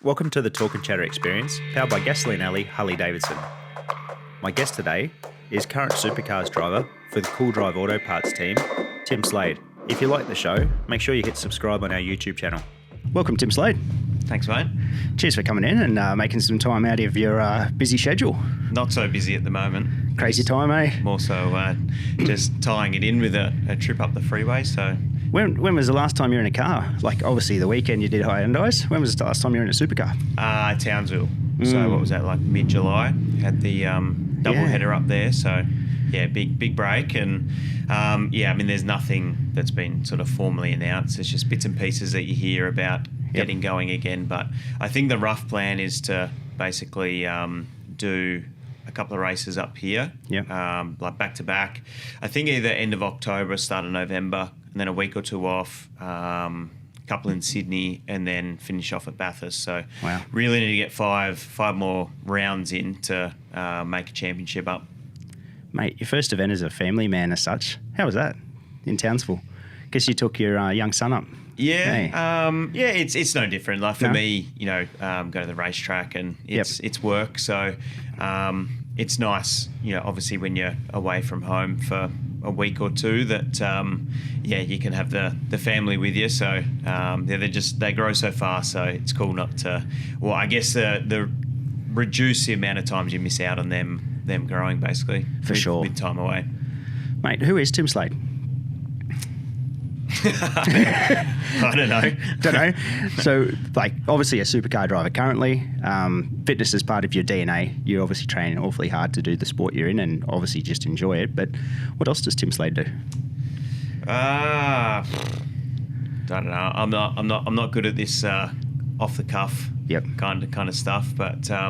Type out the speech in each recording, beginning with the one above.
Welcome to the Talk and Chatter experience, powered by Gasoline Alley, Harley-Davidson. My guest today is current Supercars driver for the Cool Drive Auto Parts team, Tim Slade. If you like the show, make sure you hit subscribe on our YouTube channel. Welcome, Tim Slade. Thanks, mate. Cheers for coming in and making some time out of your busy schedule. Not so busy at the moment. Crazy time, eh? More so just tying it in with a trip up the freeway. So When was the last time you were in a car? Like, obviously, the weekend you did Hyundais. When was the last time you were in a supercar? Townsville. So what was that, like mid-July? Had the double header up there. So yeah, big break. And I mean, there's nothing that's been sort of formally announced. It's just bits and pieces that you hear about getting going again. But I think the rough plan is to basically do a couple of races up here, like back to back. I think either end of October, start of November, and then a week or two off, a couple in Sydney, and then finish off at Bathurst. So really need to get five more rounds in to make a championship up. Mate, your first event as a family man as such, how was that in Townsville? Guess you took your young son up. Yeah, it's no different. Like for me, go to the racetrack and it's work. So it's nice, obviously when you're away from home for a week or two that you can have the family with you. So they grow so fast. So it's cool not to. Well, I guess the reduce the amount of times you miss out on them growing basically. For sure, with time away. Mate, who is Tim Slade? I don't know. So, like, obviously a supercar driver currently. Fitness is part of your DNA. You obviously train awfully hard to do the sport you're in, and obviously just enjoy it. But what else does Tim Slade do? I don't know. I'm not good at this off the cuff kind of stuff. But I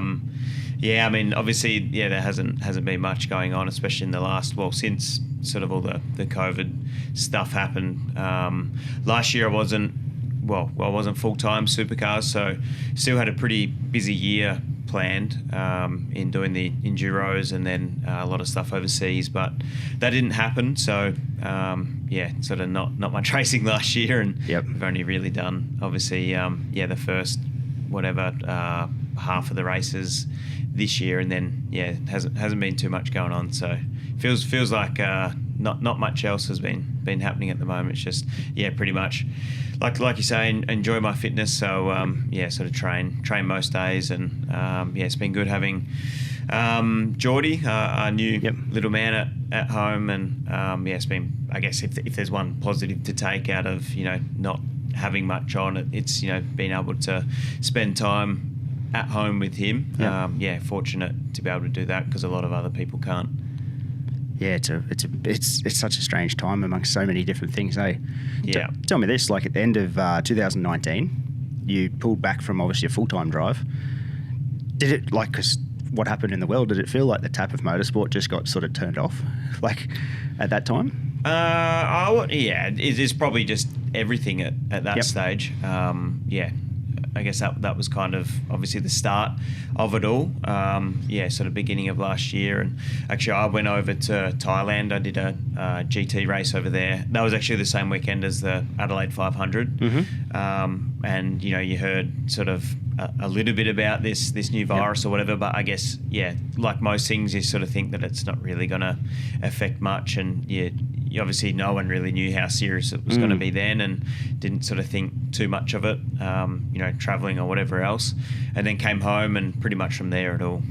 mean, obviously, there hasn't been much going on, especially in the last since sort of all the COVID stuff happened. Last year I wasn't full-time Supercars, so still had a pretty busy year planned in doing the Enduros and then a lot of stuff overseas, but that didn't happen. So sort of not much racing last year, and we've only really done obviously the first half of the races this year, and then it hasn't been too much going on. So feels like not much else has been happening at the moment. It's just pretty much like you say, enjoy my fitness. So sort of train most days, and it's been good having Geordie, our new little man at home, and it's been, I guess, if there's one positive to take out of not having much on it, it's being able to spend time at home with him. Fortunate to be able to do that because a lot of other people can't. Yeah, it's such a strange time amongst so many different things, eh? Yeah. Tell me this, like at the end of 2019, you pulled back from obviously a full-time drive. Did it, because what happened in the world, did it feel like the tap of motorsport just got sort of turned off, like at that time? It's probably just everything at that stage. I guess that was kind of obviously the start of it all. Sort of beginning of last year. And actually I went over to Thailand. I did a GT race over there. That was actually the same weekend as the Adelaide 500. Mm-hmm. And, you heard sort of a little bit about this new virus or whatever. But I guess, like most things, you sort of think that it's not really going to affect much. And obviously no one really knew how serious it was going to be then, and didn't sort of think too much of it, traveling or whatever else. And then came home, and pretty much from there it all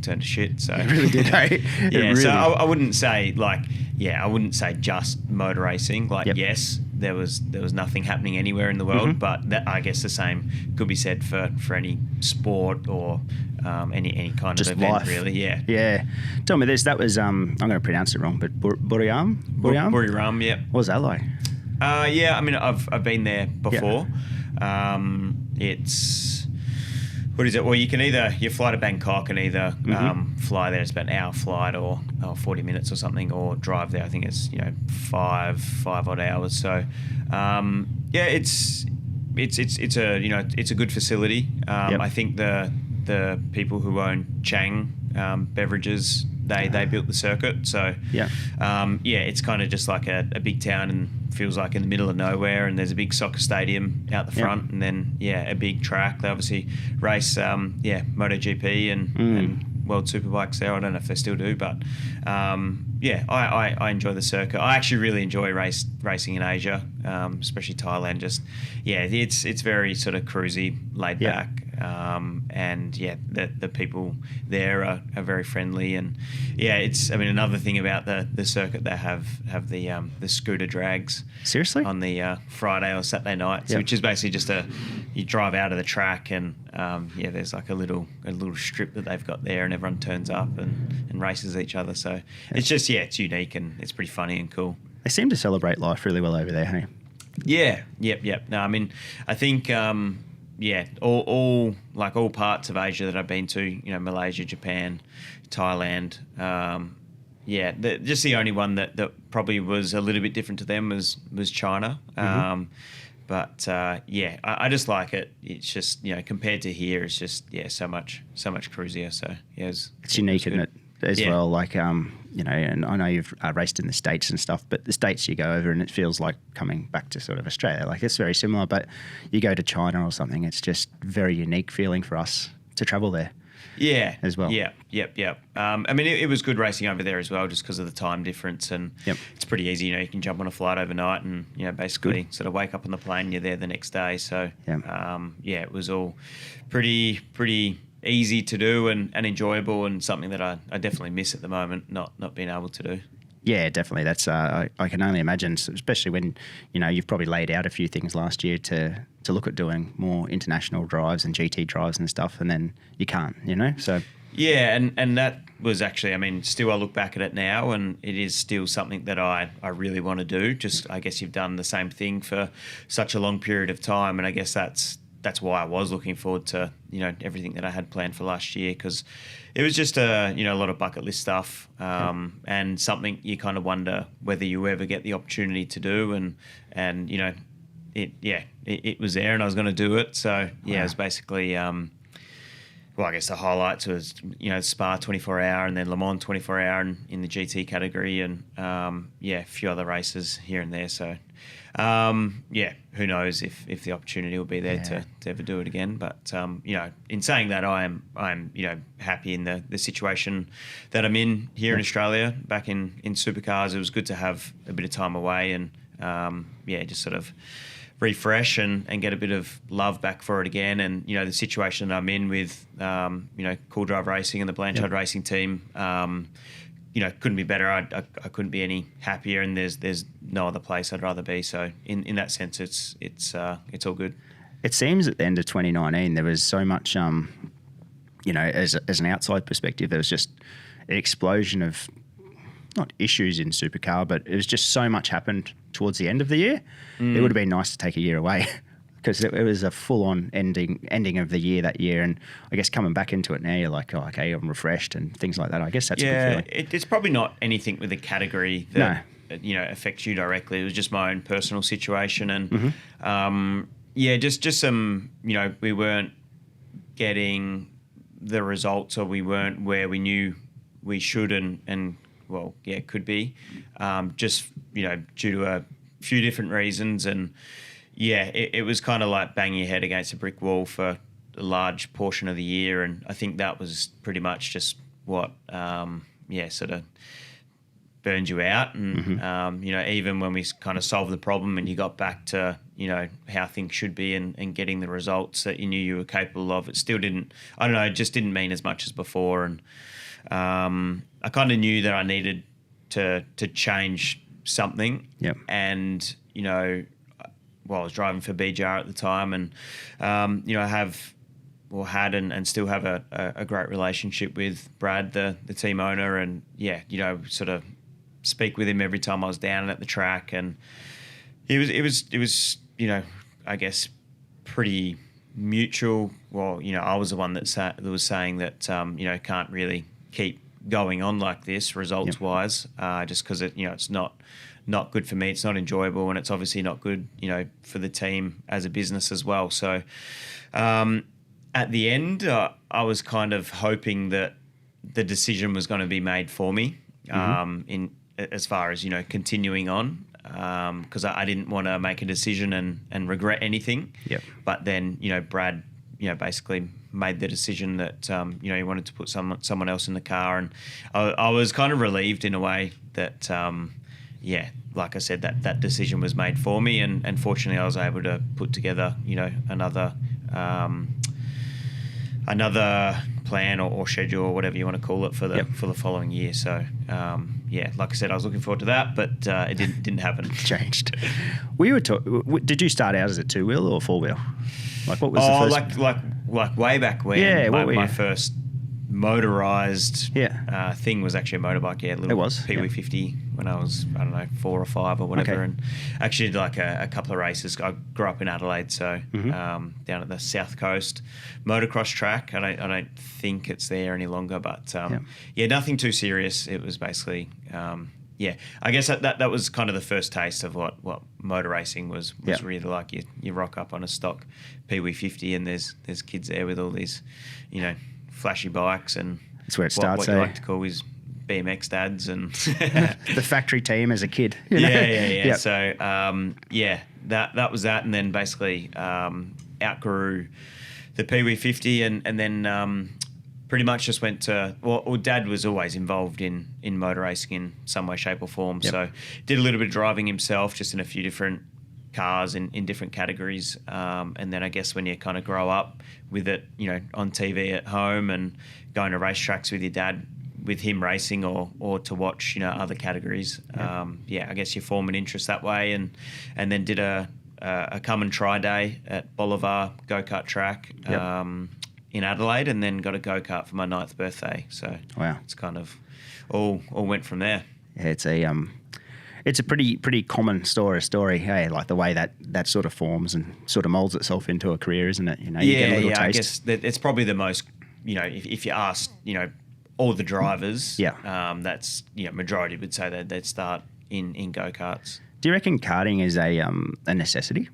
turned to shit. So it really did, eh? Really. So I wouldn't say I wouldn't say just motor racing. Yes, there was nothing happening anywhere in the world, but that, I guess the same could be said for any sport or any kind just of event, life. really. Yeah. Tell me this. That was I'm going to pronounce it wrong, but Buriram. Buriram, yeah. What was that like? I mean, I've been there before. It's, what is it? Well, you fly to Bangkok and either fly there. It's about an hour flight or 40 minutes or something, or drive there. I think it's five odd hours. So it's a good facility. I think the people who own Chang beverages, they built the circuit. So it's kind of just like a big town, and feels like in the middle of nowhere, and there's a big soccer stadium out the front, and then a big track. They obviously race MotoGP and World Superbikes there. I don't know if they still do, but I enjoy the circuit. I actually really enjoy racing in Asia, especially Thailand. It's very sort of cruisy, laid back, and the people there are very friendly, and another thing about the circuit, they have the scooter drags. Seriously? On the Friday or Saturday nights, which is basically just you drive out of the track and there's like a little strip that they've got there, and everyone turns up and races each other. So it's just it's unique and it's pretty funny and cool. They seem to celebrate life really well over there, hey? Yeah, yep. No, I mean, I think all parts of Asia that I've been to, Malaysia, Japan, Thailand. Just the only one that probably was a little bit different to them was China. I just like it. It's just, compared to here, it's just so much cruisier. So it's unique, isn't it? As well, like and I know you've raced in the States and stuff, but the States you go over and it feels like coming back to sort of Australia. Like it's very similar, but you go to China or something, it's just very unique feeling for us to travel there. Yeah, as well. Yep. It was good racing over there as well, just because of the time difference, and it's pretty easy. You can jump on a flight overnight and basically sort of wake up on the plane. You're there the next day. So it was all pretty easy to do and enjoyable, and something that I definitely miss at the moment, not being able to do. Yeah, definitely. That's I can only imagine, especially when you've probably laid out a few things last year to look at doing more international drives and GT drives and stuff, and then you can't, So and that was actually, still I look back at it now, and it is still something that I really want to do. Just I guess you've done the same thing for such a long period of time, and I guess that's why I was looking forward to everything that I had planned for last year, because it was just a lot of bucket list stuff, and something you kind of wonder whether you ever get the opportunity to do, and it was there and I was going to do it. So it was basically I guess the highlights was Spa 24 hour and then Le Mans 24 hour in the GT category, and a few other races here and there. So who knows if the opportunity will be there to ever do it again. But in saying that, I'm happy in the situation that I'm in here in Australia. Back in Supercars, it was good to have a bit of time away and just sort of refresh and get a bit of love back for it again. And the situation that I'm in with Cool Drive Racing and the Blanchard Racing team, couldn't be better. I couldn't be any happier, and there's no other place I'd rather be. So in that sense, it's all good. It seems at the end of 2019 there was so much, as an outside perspective, there was just an explosion of not issues in Supercar, but it was just so much happened towards the end of the year. It would have been nice to take a year away because it was a full-on ending of the year that year. And I guess coming back into it now, you're like, oh, okay, I'm refreshed and things like that. I guess that's a good feeling. It's probably not anything with the category that affects you directly. It was just my own personal situation, and just some we weren't getting the results, or we weren't where we knew we should and could be, just due to a few different reasons. And it was kind of like banging your head against a brick wall for a large portion of the year, and I think that was pretty much just what sort of burned you out. And even when we kind of solved the problem and you got back to how things should be and getting the results that you knew you were capable of, it still didn't, I don't know, it just didn't mean as much as before. And I kind of knew that I needed to change something. And I was driving for BJR at the time, and I had and still have a great relationship with Brad, the team owner, and sort of speak with him every time I was down at the track, and it was I guess pretty mutual. Well, I was the one that was saying that can't really keep going on like this results wise, just because it's not good for me. It's not enjoyable, and it's obviously not good, for the team as a business as well. So at the end, I was kind of hoping that the decision was going to be made for me, in as far as continuing on. because I didn't want to make a decision and regret anything. Yep. But then, Brad, basically made the decision that, he wanted to put someone else in the car. And I was kind of relieved in a way that, like I said, that decision was made for me. And fortunately, I was able to put together, another plan or schedule or whatever you want to call it for the following year. So, like I said, I was looking forward to that, but it didn't happen. Changed. Did you start out as a 2-wheel or 4-wheel? Like what was the first? Like way back when. Yeah, my first motorized Yeah. thing was actually a morbike. Yeah, a little It was, Pee-wee yeah. 50 when I was, I don't know, 4 or 5 or whatever. Okay. And actually did like a couple of races. I grew up in Adelaide, so down at the south coast motocross track. I don't think it's there any longer, but nothing too serious. It was basically I guess that was kind of the first taste of what motor racing was really like. You rock up on a stock Pee-wee 50 and there's kids there with all these, flashy bikes, and That's where it starts. What you like to call is BMX dads and the factory team as a kid. Yeah. Yep. So that was that, and then basically outgrew the Pee-wee 50, and then pretty much just went to. Well, Dad was always involved in motor racing in some way, shape, or form. Yep. So did a little bit of driving himself, just in a few different cars in different categories, and then I guess when you kind of grow up with it, on TV at home and going to racetracks with your dad, with him racing or to watch other categories, I guess you form an interest that way, and then did a come and try day at Bolivar go-kart track in Adelaide, and then got a go-kart for my 9th birthday. So Wow. it's kind of all went from there. Yeah, it's a pretty common story, hey, like the way that sort of forms and sort of molds itself into a career, isn't it? You get a little taste. I guess that it's probably the most, if you ask, all the drivers, that's, majority would say that they'd start in go-karts. Do you reckon karting is a necessity?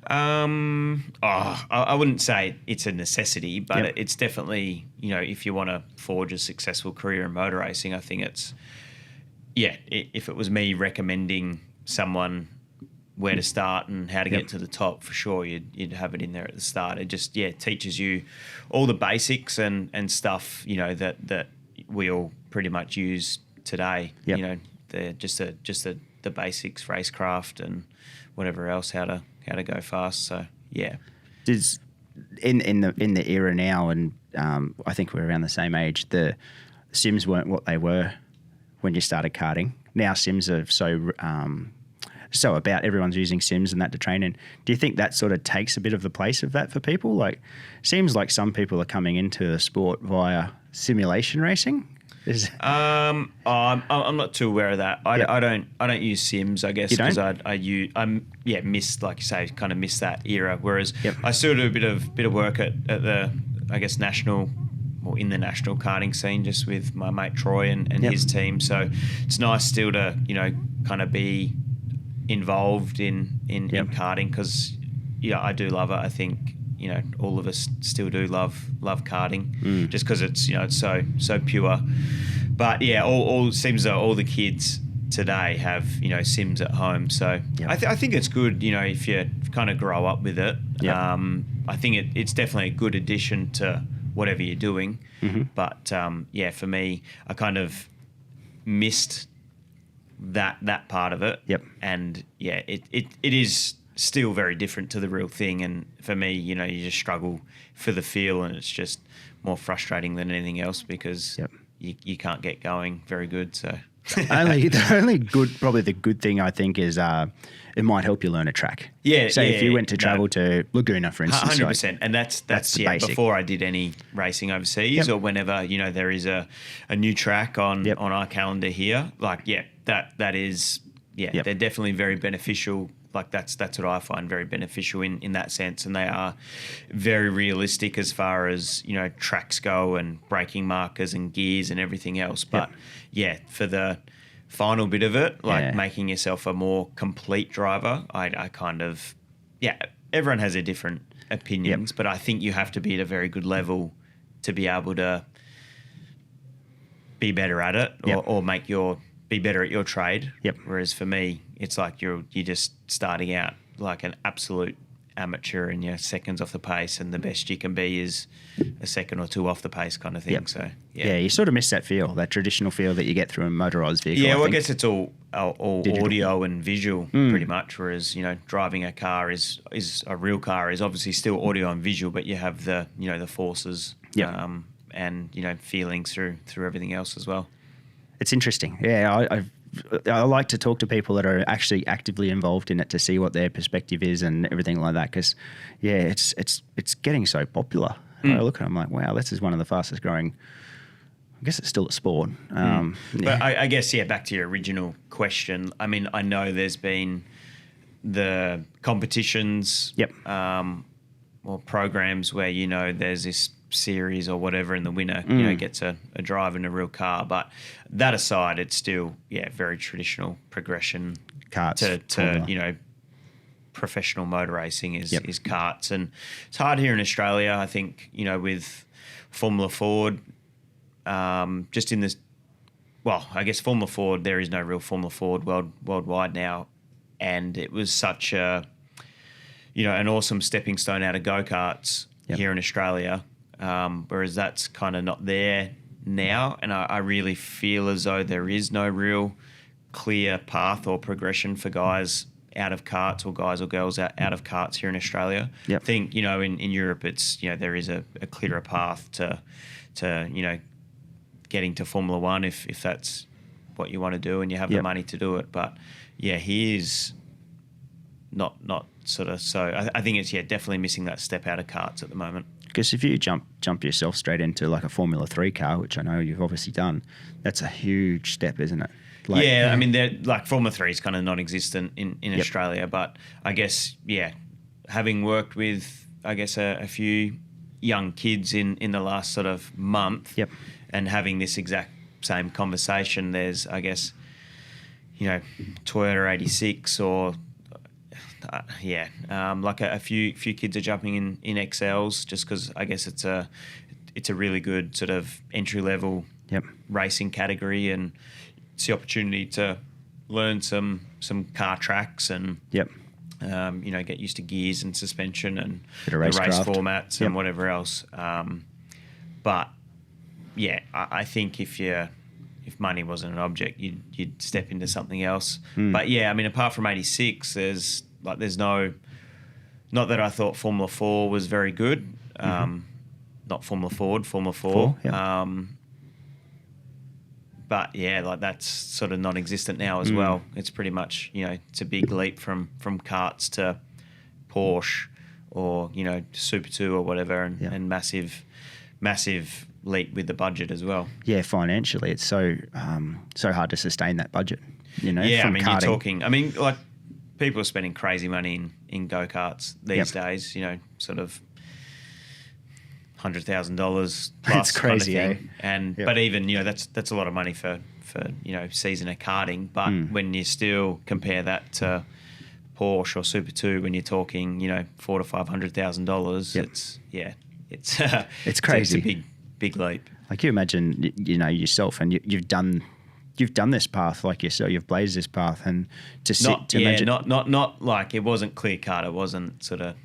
I wouldn't say it's a necessity, but Yep. it's definitely, if you want to forge a successful career in motor racing, I think it's, if it was me recommending someone where to start and how to Yep. get to the top, for sure, you'd have it in there at the start. It just, teaches you all the basics and stuff, that we all pretty much use today. Yep. The basics, racecraft and whatever else, how to go fast. So Does in the era now, and I think we're around the same age, the sims weren't what they were when you started karting. Now sims are so about, everyone's using sims and that to train in. Do you think that sort of takes a bit of the place of that for people? Like, seems like some people are coming into the sport via simulation racing. I'm not too aware of that. I don't use sims, I guess, because I missed, like you say, kind of missed that era. Whereas I still do a bit of work at the, I guess, national, or in the national karting scene, just with my mate Troy and his team. So it's nice still to kind of be involved in karting, because I do love it. I think all of us still do love karting, just because it's it's so pure. But all seems that all the kids today have sims at home. So I think it's good if you kind of grow up with it. I think it's definitely a good addition to whatever you're doing. But for me, I kind of missed that part of it. And it is still very different to the real thing, and for me, you just struggle for the feel, and it's just more frustrating than anything else, because you can't get going very good. So probably the good thing, I think, is it might help you learn a track. If you went to travel to Laguna, for instance, 100%, and that's the basic. Before I did any racing overseas, or whenever there is a new track on our calendar here, that is they're definitely very beneficial. Like that's what I find very beneficial in that sense, and they are very realistic as far as tracks go and braking markers and gears and everything else. But for the final bit of it, making yourself a more complete driver, I kind of everyone has their different opinions, but I think you have to be at a very good level to be able to be better at it, or make your be better at your trade. Yep. Whereas for me, it's like you're just starting out like an absolute amateur and you're seconds off the pace, and the best you can be is a second or two off the pace kind of thing. Yep. So Yeah, you sort of miss that feel, that traditional feel that you get through a motorised vehicle. Yeah, well, I think. guess it's all Digital. audio and visual pretty much. Whereas driving a car is a real car is obviously still audio and visual, but you have the the forces Yep. and feelings through everything else as well. It's interesting. Yeah, I like to talk to people that are actually actively involved in it to see what their perspective is and everything like that. Because it's getting so popular. I look at it, I'm like, wow, this is one of the fastest growing. I guess it's still a sport. But I guess back to your original question. I mean, I know there's been the competitions, Yep. Or programs where there's this series or whatever, and the winner gets a drive in a real car. But that aside, it's still very traditional progression Karts, to Formula. professional motor racing is Yep. karts. And it's hard here in Australia, I think, with Formula Ford, just in this, well, I guess Formula Ford, there is no real Formula Ford worldwide now, and it was such a an awesome stepping stone out of go-karts Yep. here in Australia, whereas that's kind of not there now. And I really feel as though there is no real clear path or progression for guys out of karts, or guys or girls out of karts here in Australia. Yep. I think, in Europe, it's, there is a clearer path to getting to Formula One if that's what you want to do and you have the Yep. money to do it. But here's not sort of, so I think it's definitely missing that step out of karts at the moment. Because if you jump yourself straight into like a Formula 3 car, which I know you've obviously done, that's a huge step, isn't it? I mean, they're like Formula 3 is kind of non-existent in Yep. Australia, but I guess, having worked with, I guess, a few young kids in the last sort of month, Yep. and having this exact same conversation, there's, I guess, Toyota 86 or like a few kids are jumping in XLs just because I guess it's a really good sort of entry level Yep. racing category, and it's the opportunity to learn some car tracks and Yep. get used to gears and suspension and Bit the of race racecraft. formats Yep. and whatever else. But I think if money wasn't an object, you'd step into something else. But I mean, apart from 86, there's no, not that I thought Formula 4 was very good. Not Formula Ford, Formula 4. Yeah. But that's sort of non-existent now as well. It's pretty much, it's a big leap from karts to Porsche or, Super 2 or whatever, and massive leap with the budget as well. Yeah, financially, it's so hard to sustain that budget. I mean, from you're karting. talking, I mean, like people are spending crazy money in go-karts these Yep. days, sort of $100,000 plus It's crazy, kind of thing. eh? And Yep. but even, that's a lot of money for season of karting. But when you still compare that to Porsche or Super 2, when you're talking, $400,000 to $500,000, Yep. it's crazy. It's a big leap. Like you imagine, yourself, and you've done this path like yourself. You've blazed this path, and imagine. Not like it wasn't clear cut. It wasn't sort of.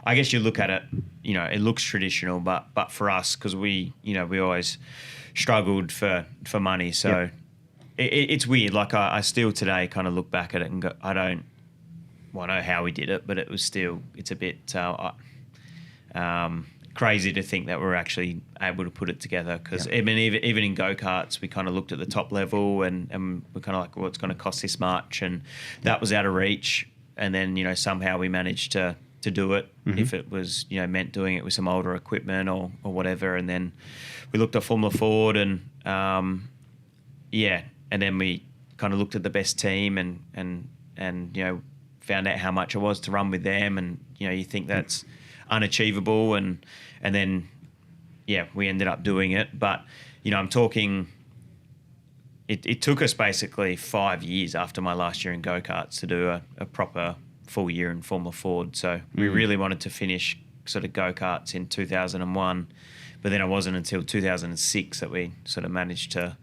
I guess you look at it, it looks traditional, but for us, because we always struggled for money, so Yep. it's weird. Like I still today kind of look back at it and go, I know how we did it, but it's a bit crazy to think that we're actually able to put it together. Because Yeah. I mean, even in go-karts, we kind of looked at the top level and we're kind of like, well, it's going to cost this much, and that was out of reach. And then somehow we managed to do it, if it was meant doing it with some older equipment or whatever. And then we looked at Formula Ford and and then we kind of looked at the best team and found out how much it was to run with them, and you think that's unachievable, and then we ended up doing it. But I'm talking, it took us basically 5 years after my last year in go-karts to do a proper full year in Formula Ford. So we really wanted to finish sort of go-karts in 2001. But then it wasn't until 2006 that we sort of managed to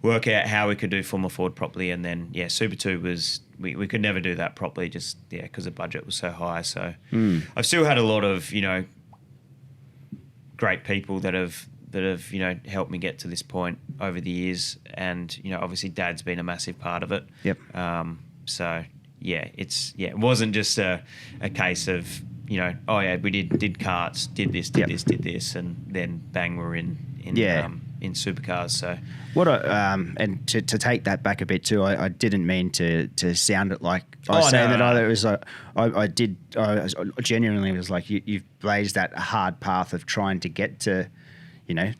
work out how we could do Formula Ford properly. And then, Super 2 was, we could never do that properly just, because the budget was so high. So I've still had a lot of, great people that have helped me get to this point over the years. And, obviously Dad's been a massive part of it. Yep. It wasn't just a case of, we did karts, did this, and then bang, we're in supercars. So and to take that back a bit too, I didn't mean to sound it like I was saying that either. It was like I genuinely was like you've blazed that hard path of trying to get to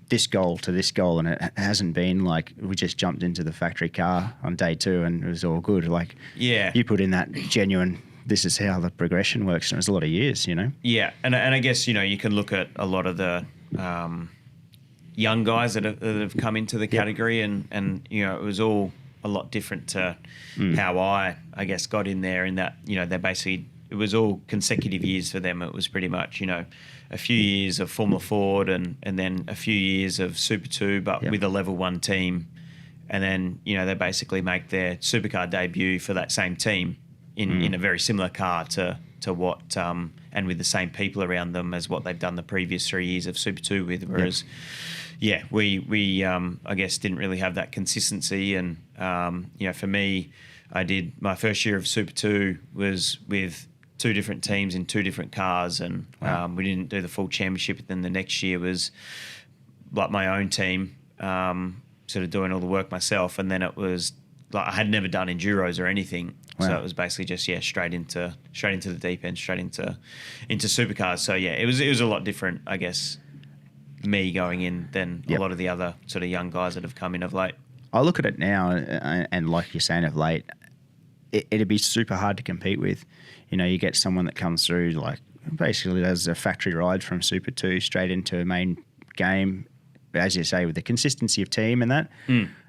this goal to this goal, and it hasn't been like we just jumped into the factory car on day 2 and it was all good. Like you put in that genuine. This is how the progression works, and it was a lot of years, Yeah, and I guess you can look at a lot of the young guys that have come into the category, and it was all a lot different to how I guess got in there. In that they basically it was all consecutive years for them. It was pretty much a few years of Formula Ford and then a few years of Super 2, but with a level 1 team, and then they basically make their supercar debut for that same team. In a very similar car to what and with the same people around them as what they've done the previous 3 years of Super 2 with. Whereas, we I guess didn't really have that consistency. And for me, I did my first year of Super 2 was with 2 different teams in 2 different cars, and we didn't do the full championship. And then the next year was like my own team, sort of doing all the work myself, and then it was. Like I had never done enduros or anything, so it was basically just straight into the deep end, straight into supercars. So it was a lot different, I guess, me going in than a lot of the other sort of young guys that have come in of late. I look at it now, and like you're saying of late, it'd be super hard to compete with. You get someone that comes through like basically does a factory ride from Super 2 straight into a main game, as you say, with the consistency of team and that.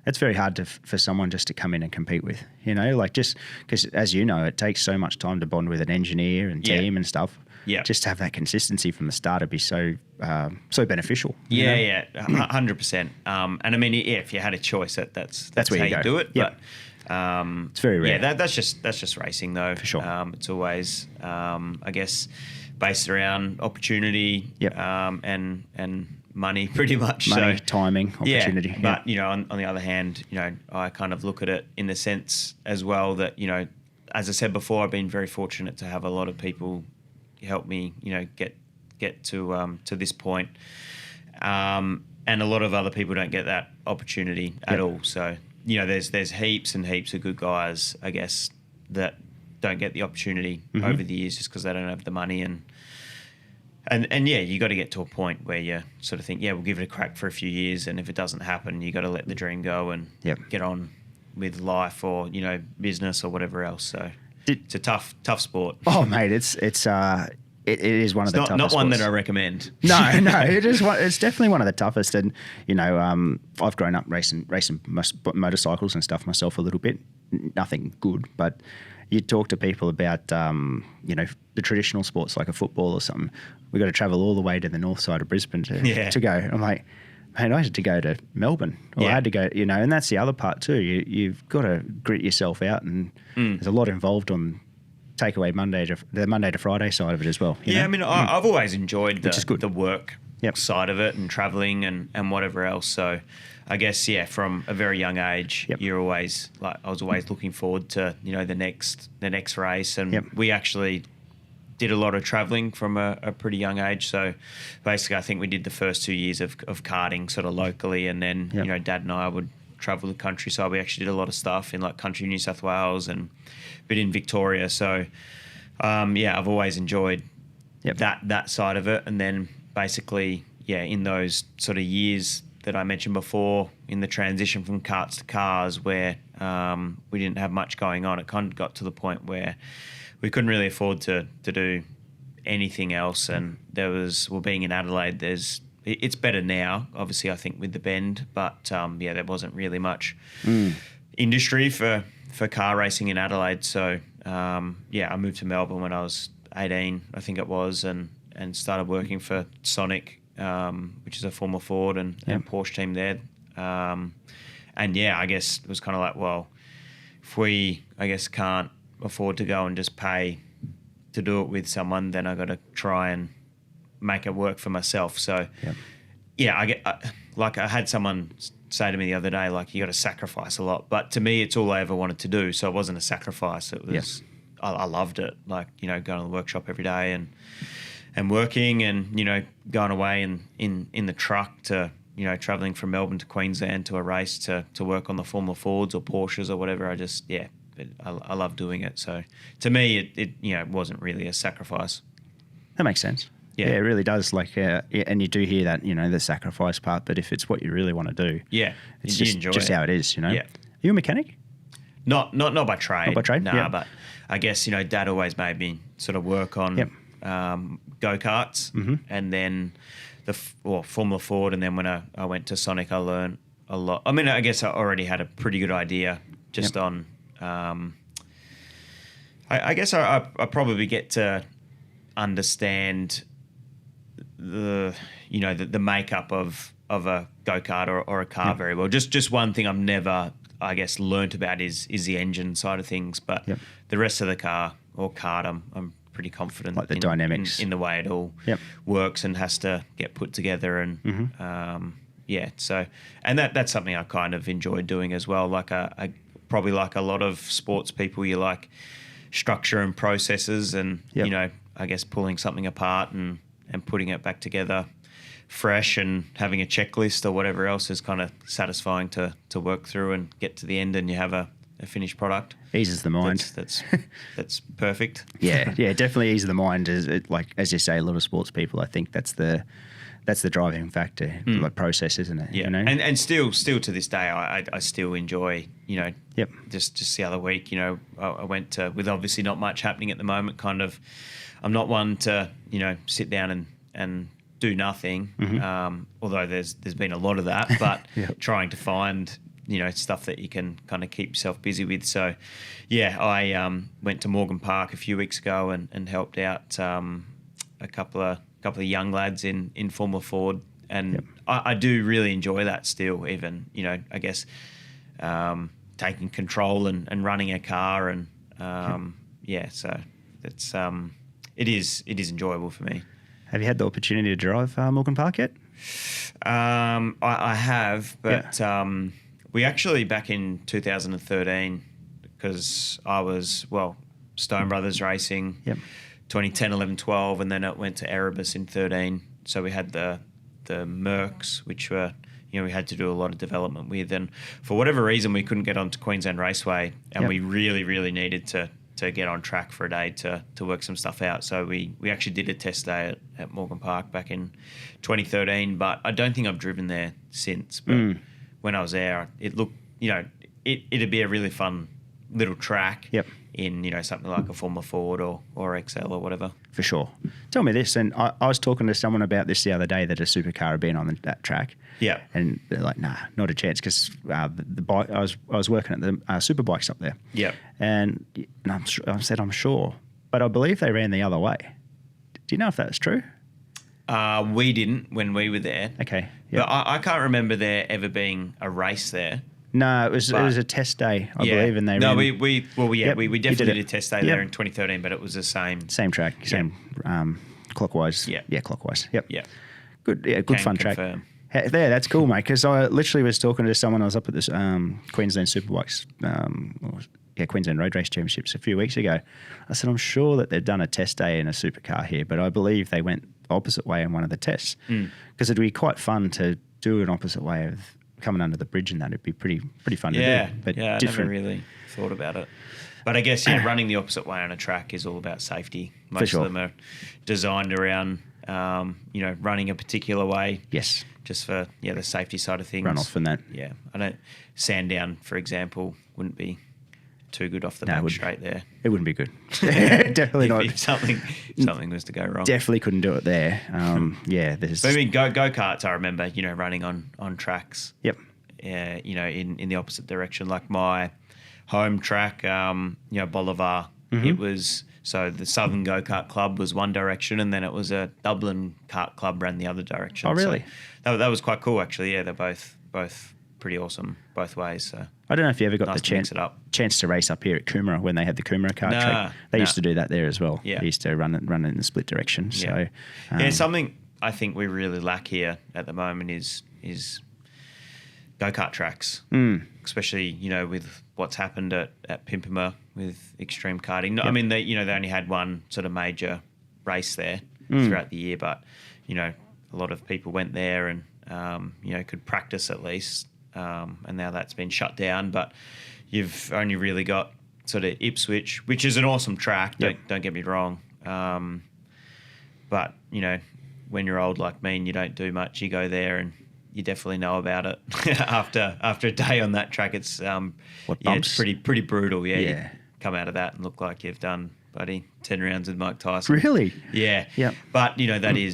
It's very hard for someone just to come in and compete with, like just because, as it takes so much time to bond with an engineer and team and stuff. Yeah. Just to have that consistency from the start would be so beneficial. 100%. And I mean, if you had a choice, that's where how you you do it. Yep. But it's very rare. Yeah, that's just racing though. For sure. It's always, I guess, based around opportunity. Yep. And money, pretty much. Money, so, timing, opportunity. Yeah, but on the other hand, I kind of look at it in the sense as well that as I said before, I've been very fortunate to have a lot of people help me, get to this point, and a lot of other people don't get that opportunity at all. So there's heaps and heaps of good guys, I guess, that don't get the opportunity over the years just because they don't have the money And you got to get to a point where you sort of think, we'll give it a crack for a few years, and if it doesn't happen, you got to let the dream go and get on with life or business or whatever else. So it's a tough sport. Oh, mate, it is one of the toughest. Not one that I recommend. No, it is. It's definitely one of the toughest. And I've grown up racing motorcycles and stuff myself a little bit. Nothing good, but you talk to people about the traditional sports like a football or something. We've got to travel all the way to the north side of Brisbane to go. I'm like, man, I had to go to Melbourne, or I had to go, and that's the other part too. You've got to grit yourself out, and there's a lot involved on take away the Monday to Friday side of it as well. I mean, I've always enjoyed the work Yep. side of it and traveling and whatever else. So I guess, yeah, from a very young age, Yep. you're always like, I was always looking forward to, you know, the next race. And Yep. we actually did a lot of traveling from a pretty young age. So basically, I think we did the first 2 years of karting sort of locally. And then, Yep. you know, Dad and I would travel the countryside. We actually did a lot of stuff in like country New South Wales and a bit in Victoria. So, yeah, I've always enjoyed Yep. that side of it. And then basically, yeah, in those sort of years that I mentioned before, in the transition from karts to cars, where we didn't have much going on, it kind of got to the point where we couldn't really afford to do anything else. And there was, well, being in Adelaide, it's better now, obviously, I think, with the bend, but yeah, there wasn't really much industry for car racing in Adelaide. So yeah, I moved to Melbourne when I was 18, I think it was, and and started working for Sonic, which is a former Ford and Porsche team there. And yeah, I guess it was kind of like, well, if we, I guess, can't afford to go and just pay to do it with someone, then I got to try and make it work for myself. So yeah, I had someone say to me the other day, like, you got to sacrifice a lot. But to me, it's all I ever wanted to do. So it wasn't a sacrifice. It was, I loved it. Like, you know, going to the workshop every day and working and, you know, going away in the truck to, you know, traveling from Melbourne to Queensland to a race to work on the Formula Fords or Porsches or whatever. I love doing it. So to me, it you know, wasn't really a sacrifice. That makes sense. Yeah, it really does. Like, and you do hear that, you know, the sacrifice part. But if it's what you really want to do, it's just how it is. You know. Yeah. Are you a mechanic? Not by trade. Not by trade. Nah, but I guess, you know, Dad always made me sort of work on go-karts, and then Formula Ford, and then when I went to Sonic, I learned a lot. I mean, I guess I already had a pretty good idea just on. I guess I probably get to understand the makeup of a go-kart or a car very well. Just one thing I've never, I guess, learnt about is the engine side of things, but the rest of the car or kart, I'm pretty confident, like the dynamics in the way it all works and has to get put together, and so, and that's something I kind of enjoyed doing as well. Like I probably, like a lot of sports people, you like structure and processes, and you know, I guess pulling something apart and putting it back together fresh and having a checklist or whatever else is kind of satisfying to work through and get to the end and you have a finished product. Eases the mind. That's perfect. Yeah, definitely eases the mind. Like, as you say, a lot of sports people, I think that's the driving factor, like process, isn't it? Yeah, you know? and still to this day, I still enjoy, you know, just the other week, you know, I went to, with obviously not much happening at the moment, kind of, I'm not one to, you know, sit down and do nothing, although there's been a lot of that, but trying to find, you know, stuff that you can kind of keep yourself busy with. So, yeah, I went to Morgan Park a few weeks ago and helped out a couple of young lads in Formula Ford, and I do really enjoy that still, even, you know, I guess taking control and running a car, and so that's it is enjoyable for me. Have you had the opportunity to drive Morgan Park yet? I have, but we actually, back in 2013, because I was, Stone Brothers Racing, 2010, 11, 12, and then it went to Erebus in 13. So we had the Mercs, which were, you know, we had to do a lot of development with, and for whatever reason we couldn't get onto Queensland Raceway, and we really, really needed to get on track for a day to work some stuff out. So we actually did a test day at Morgan Park back in 2013, but I don't think I've driven there since. But when I was there, it looked, you know, it'd be a really fun little track in, you know, something like a Formula Ford or XL or whatever. For sure. Tell me this, and I was talking to someone about this the other day, that a supercar had been on that track. Yeah. And they're like, nah, not a chance, because the bike, I was working at the Superbikes up there. Yeah. And I said, I'm sure, but I believe they ran the other way. Do you know if that's true? We didn't when we were there. Okay. Yep. But I can't remember there ever being a race there. No, it was a test day, I believe, and they ran. We definitely did a test day there in 2013, but it was the same track, same clockwise. Yeah, clockwise. Yep. Yeah. Good. Yeah, good fun confirm. track. There, that's cool, mate. Because I literally was talking to someone. I was up at this Queensland Superbikes, Queensland Road Race Championships a few weeks ago. I said, I'm sure that they've done a test day in a supercar here, but I believe they went opposite way in one of the tests, because it'd be quite fun to do an opposite way of coming under the bridge, and that it'd be pretty fun to do. But I never really thought about it. But I guess running the opposite way on a track is all about safety. Most of them are designed around running a particular way. Yes. Just for the safety side of things. Run off and that. Yeah. Sandown, for example, wouldn't be too good off the back straight there. It wouldn't be good. Definitely not. If something was to go wrong. Definitely couldn't do it there. There's. But I mean, go-karts, I remember, running on tracks. Yep. In the opposite direction. Like my home track, Bolivar, it was So the Southern Go-Kart Club was one direction, and then it was a Dublin Kart Club ran the other direction. Oh, really? So that was quite cool, actually. Yeah, they're both pretty awesome both ways. So I don't know if you ever got nice the to mix it up. chance to race up here at Coomera when they had the Coomera kart track. They used to do that there as well. Yeah. They used to run it in the split direction. So Something I think we really lack here at the moment is go-kart tracks, especially, you know, with what's happened at Pimpama with extreme karting. No, I mean, they only had one sort of major race there throughout the year, but, you know, a lot of people went there and, you know, could practice at least, and now that's been shut down. But you've only really got sort of Ipswich, which is an awesome track, don't get me wrong. But, you know, when you're old like me and you don't do much, you go there and you definitely know about it after a day on that track. It's it's pretty brutal. Yeah, you come out of that and look like you've done 10 rounds with Mike Tyson. Really? Yeah. Yeah. But you know you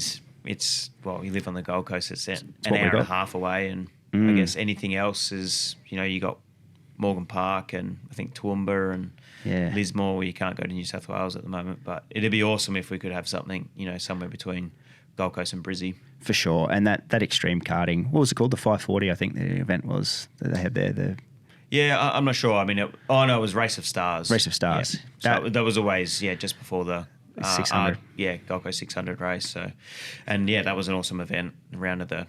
live on the Gold Coast. It's an hour and a half away, and I guess anything else is, you know, you got Morgan Park and I think Toowoomba and Lismore, where you can't go to New South Wales at the moment. But it'd be awesome if we could have something, you know, somewhere between Gold Coast and Brizzy. For sure. And that extreme karting, what was it called? The 540, I think the event was that they had there. I'm not sure. I mean, it was Race of Stars. Race of Stars. Yeah. So that was always, just before the 600. Gold Coast 600 race. So, and that was an awesome event. Around at the,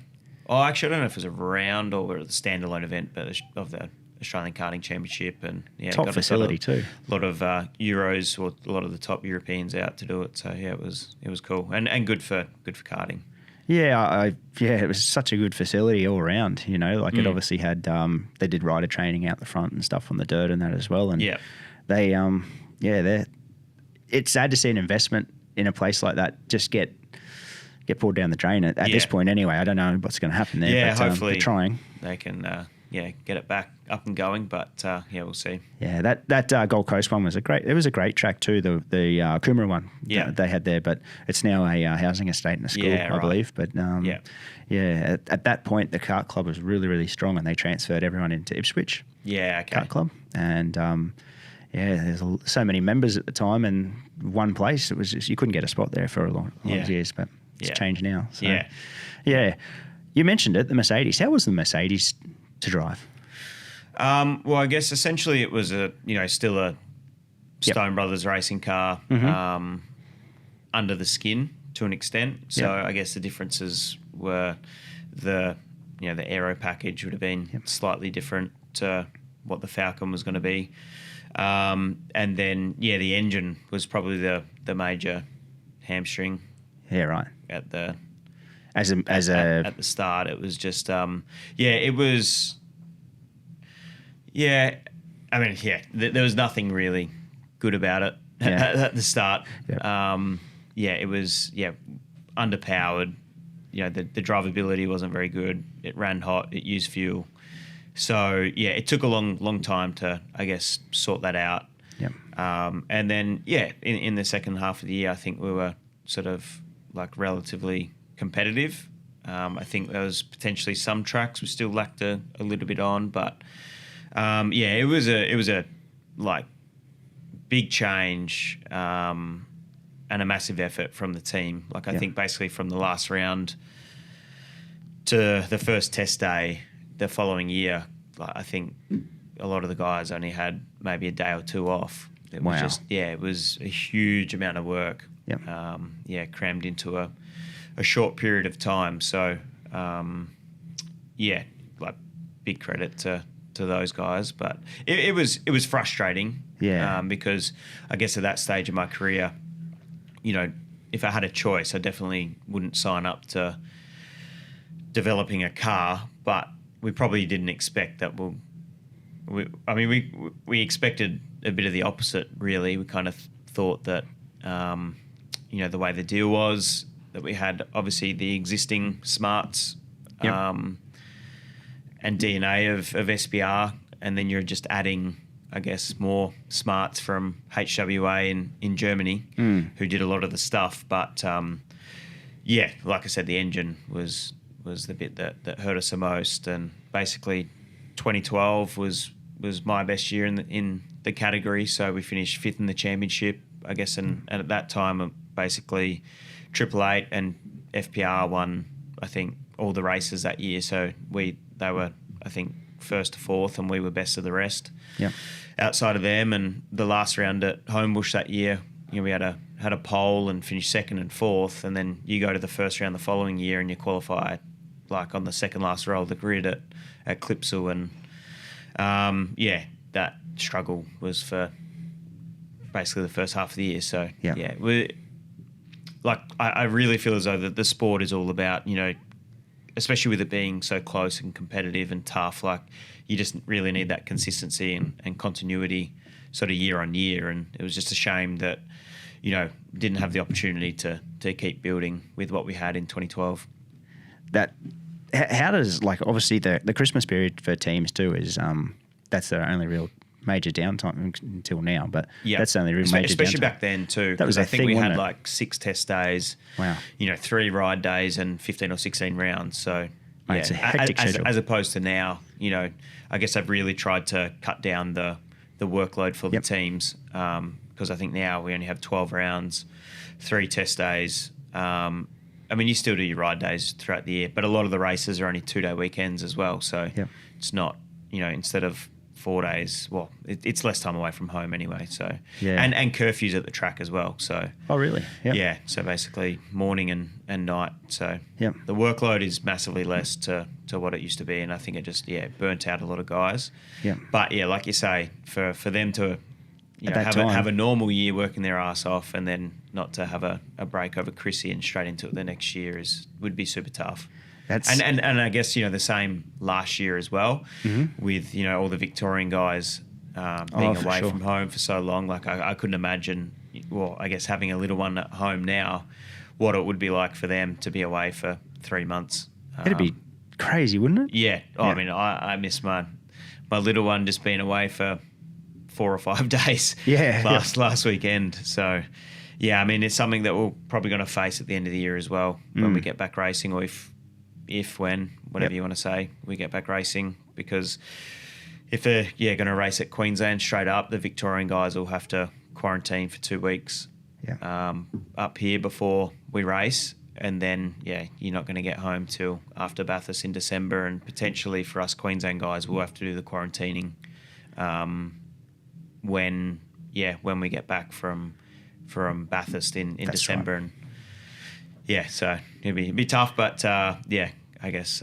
actually, I don't know if it was a round or a standalone event, but of the Australian Karting Championship, and top facility too. A lot of Euros, or a lot of the top Europeans out to do it. So it was cool and good for karting. Yeah, it was such a good facility all around. You know, like it obviously had they did rider training out the front and stuff on the dirt and that as well. And they it's sad to see an investment in a place like that just get pulled down the drain at this point. Anyway, I don't know what's going to happen there. Yeah, but, hopefully they're trying. They can get it back up and going. But we'll see. Yeah, that Gold Coast one was a great track too. The Coomera one that they had there, but it's now a housing estate and a school, I believe. But at that point, the kart club was really, really strong, and they transferred everyone into Ipswich. Kart club, and there's so many members at the time, and one place. It was just, you couldn't get a spot there for a lot of years, but it's changed now. So, you mentioned it, the Mercedes. How was the Mercedes to drive? Well, I guess essentially it was still a Stone Brothers racing car, under the skin to an extent. So I guess the differences were the aero package would have been slightly different to what the Falcon was going to be. And then, the engine was probably the major hamstring. Yeah, right. At the start, it was just it was. Yeah, I mean, there was nothing really good about it at the start. It was underpowered. You know, the drivability wasn't very good. It ran hot. It used fuel. So it took a long time to, I guess, sort that out. And then in the second half of the year, I think we were sort of like relatively competitive. I think there was potentially some tracks we still lacked a little bit on, but it was a like big change and a massive effort from the team. Like I think basically from the last round to the first test day the following year, I think a lot of the guys only had maybe a day or two off. It was just it was a huge amount of work. Crammed into a short period of time. So like big credit to those guys, but it was frustrating. Because I guess at that stage of my career, if I had a choice, I definitely wouldn't sign up to developing a car, but we probably didn't expect that. We expected a bit of the opposite, really. We kind of thought that, the way the deal was, that we had obviously the existing smarts and DNA of SBR, and then you're just adding, I guess, more smarts from HWA in Germany, who did a lot of the stuff. But like I said, the engine was the bit that hurt us the most. And basically 2012 was my best year in the category. So we finished 5th in the championship. I guess, and at that time, basically, Triple Eight and FPR won, I think, all the races that year. So they were, I think, first to fourth, and we were best of the rest. Yeah. Outside of them, and the last round at Homebush that year, we had a pole and finished second and fourth, and then you go to the first round the following year and you qualify like on the second last row of the grid at Clipsal, and that struggle was for basically the first half of the year. So I really feel as though that the sport is all about, especially with it being so close and competitive and tough, like you just really need that consistency and continuity sort of year on year. And it was just a shame that, didn't have the opportunity to keep building with what we had in 2012. How does, like, obviously the Christmas period for teams too is that's their only real major downtime until now, but that's the only real major especially downtime. back then too. That was I think we had wasn't it? like 6 test days, Wow. 3 ride days and 15 or 16 rounds. So Mate, it's a hectic schedule. as opposed to now, I guess I've really tried to cut down the workload for the teams, because I think now we only have 12 rounds, 3 test days. You still do your ride days throughout the year, but a lot of the races are only 2-day weekends as well. So it's not, instead of 4 days, well, it's less time away from home anyway. So and curfews at the track as well. So really? Yeah. So basically morning and night. So the workload is massively less to what it used to be, and I think it just burnt out a lot of guys. Yeah. But like you say, for them to have a normal year working their ass off, and then not to have a break over Chrissy and straight into it the next year would be super tough. And I guess the same last year as well, with all the Victorian guys being away from home for so long. Like I couldn't imagine. Well, I guess having a little one at home now, what it would be like for them to be away for 3 months. It'd be crazy, wouldn't it? Yeah. I mean, I miss my little one just being away for 4 or 5 days. Last weekend. So. Yeah, I mean, it's something that we're probably going to face at the end of the year as well when we get back racing, or when, whatever you want to say, we get back racing. Because if they're going to race at Queensland straight up, the Victorian guys will have to quarantine for 2 weeks up here before we race. And then, you're not going to get home till after Bathurst in December. And potentially for us Queensland guys, we'll have to do the quarantining when we get back from Bathurst in December. Right. And so it'd be tough, but I guess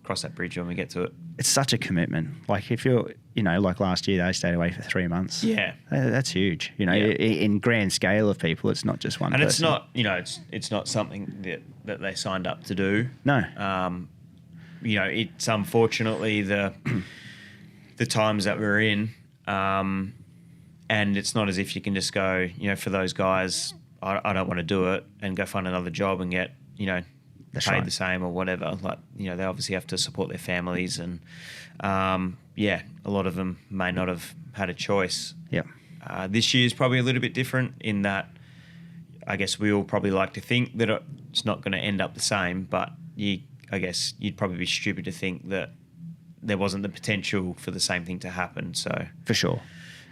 cross that bridge when we get to it. It's such a commitment. Like if you're, like last year they stayed away for 3 months. Yeah, that's huge. In grand scale of people, it's not just one. And person. it's not, it's not something that they signed up to do. No. It's unfortunately the times that we're in. And it's not as if you can just go, for those guys, I don't want to do it, and go find another job and get, That's paid right. the same or whatever. Like, they obviously have to support their families, and a lot of them may not have had a choice. Yeah. This year is probably a little bit different in that I guess we all probably like to think that it's not going to end up the same, but I guess you'd probably be stupid to think that there wasn't the potential for the same thing to happen. So For sure.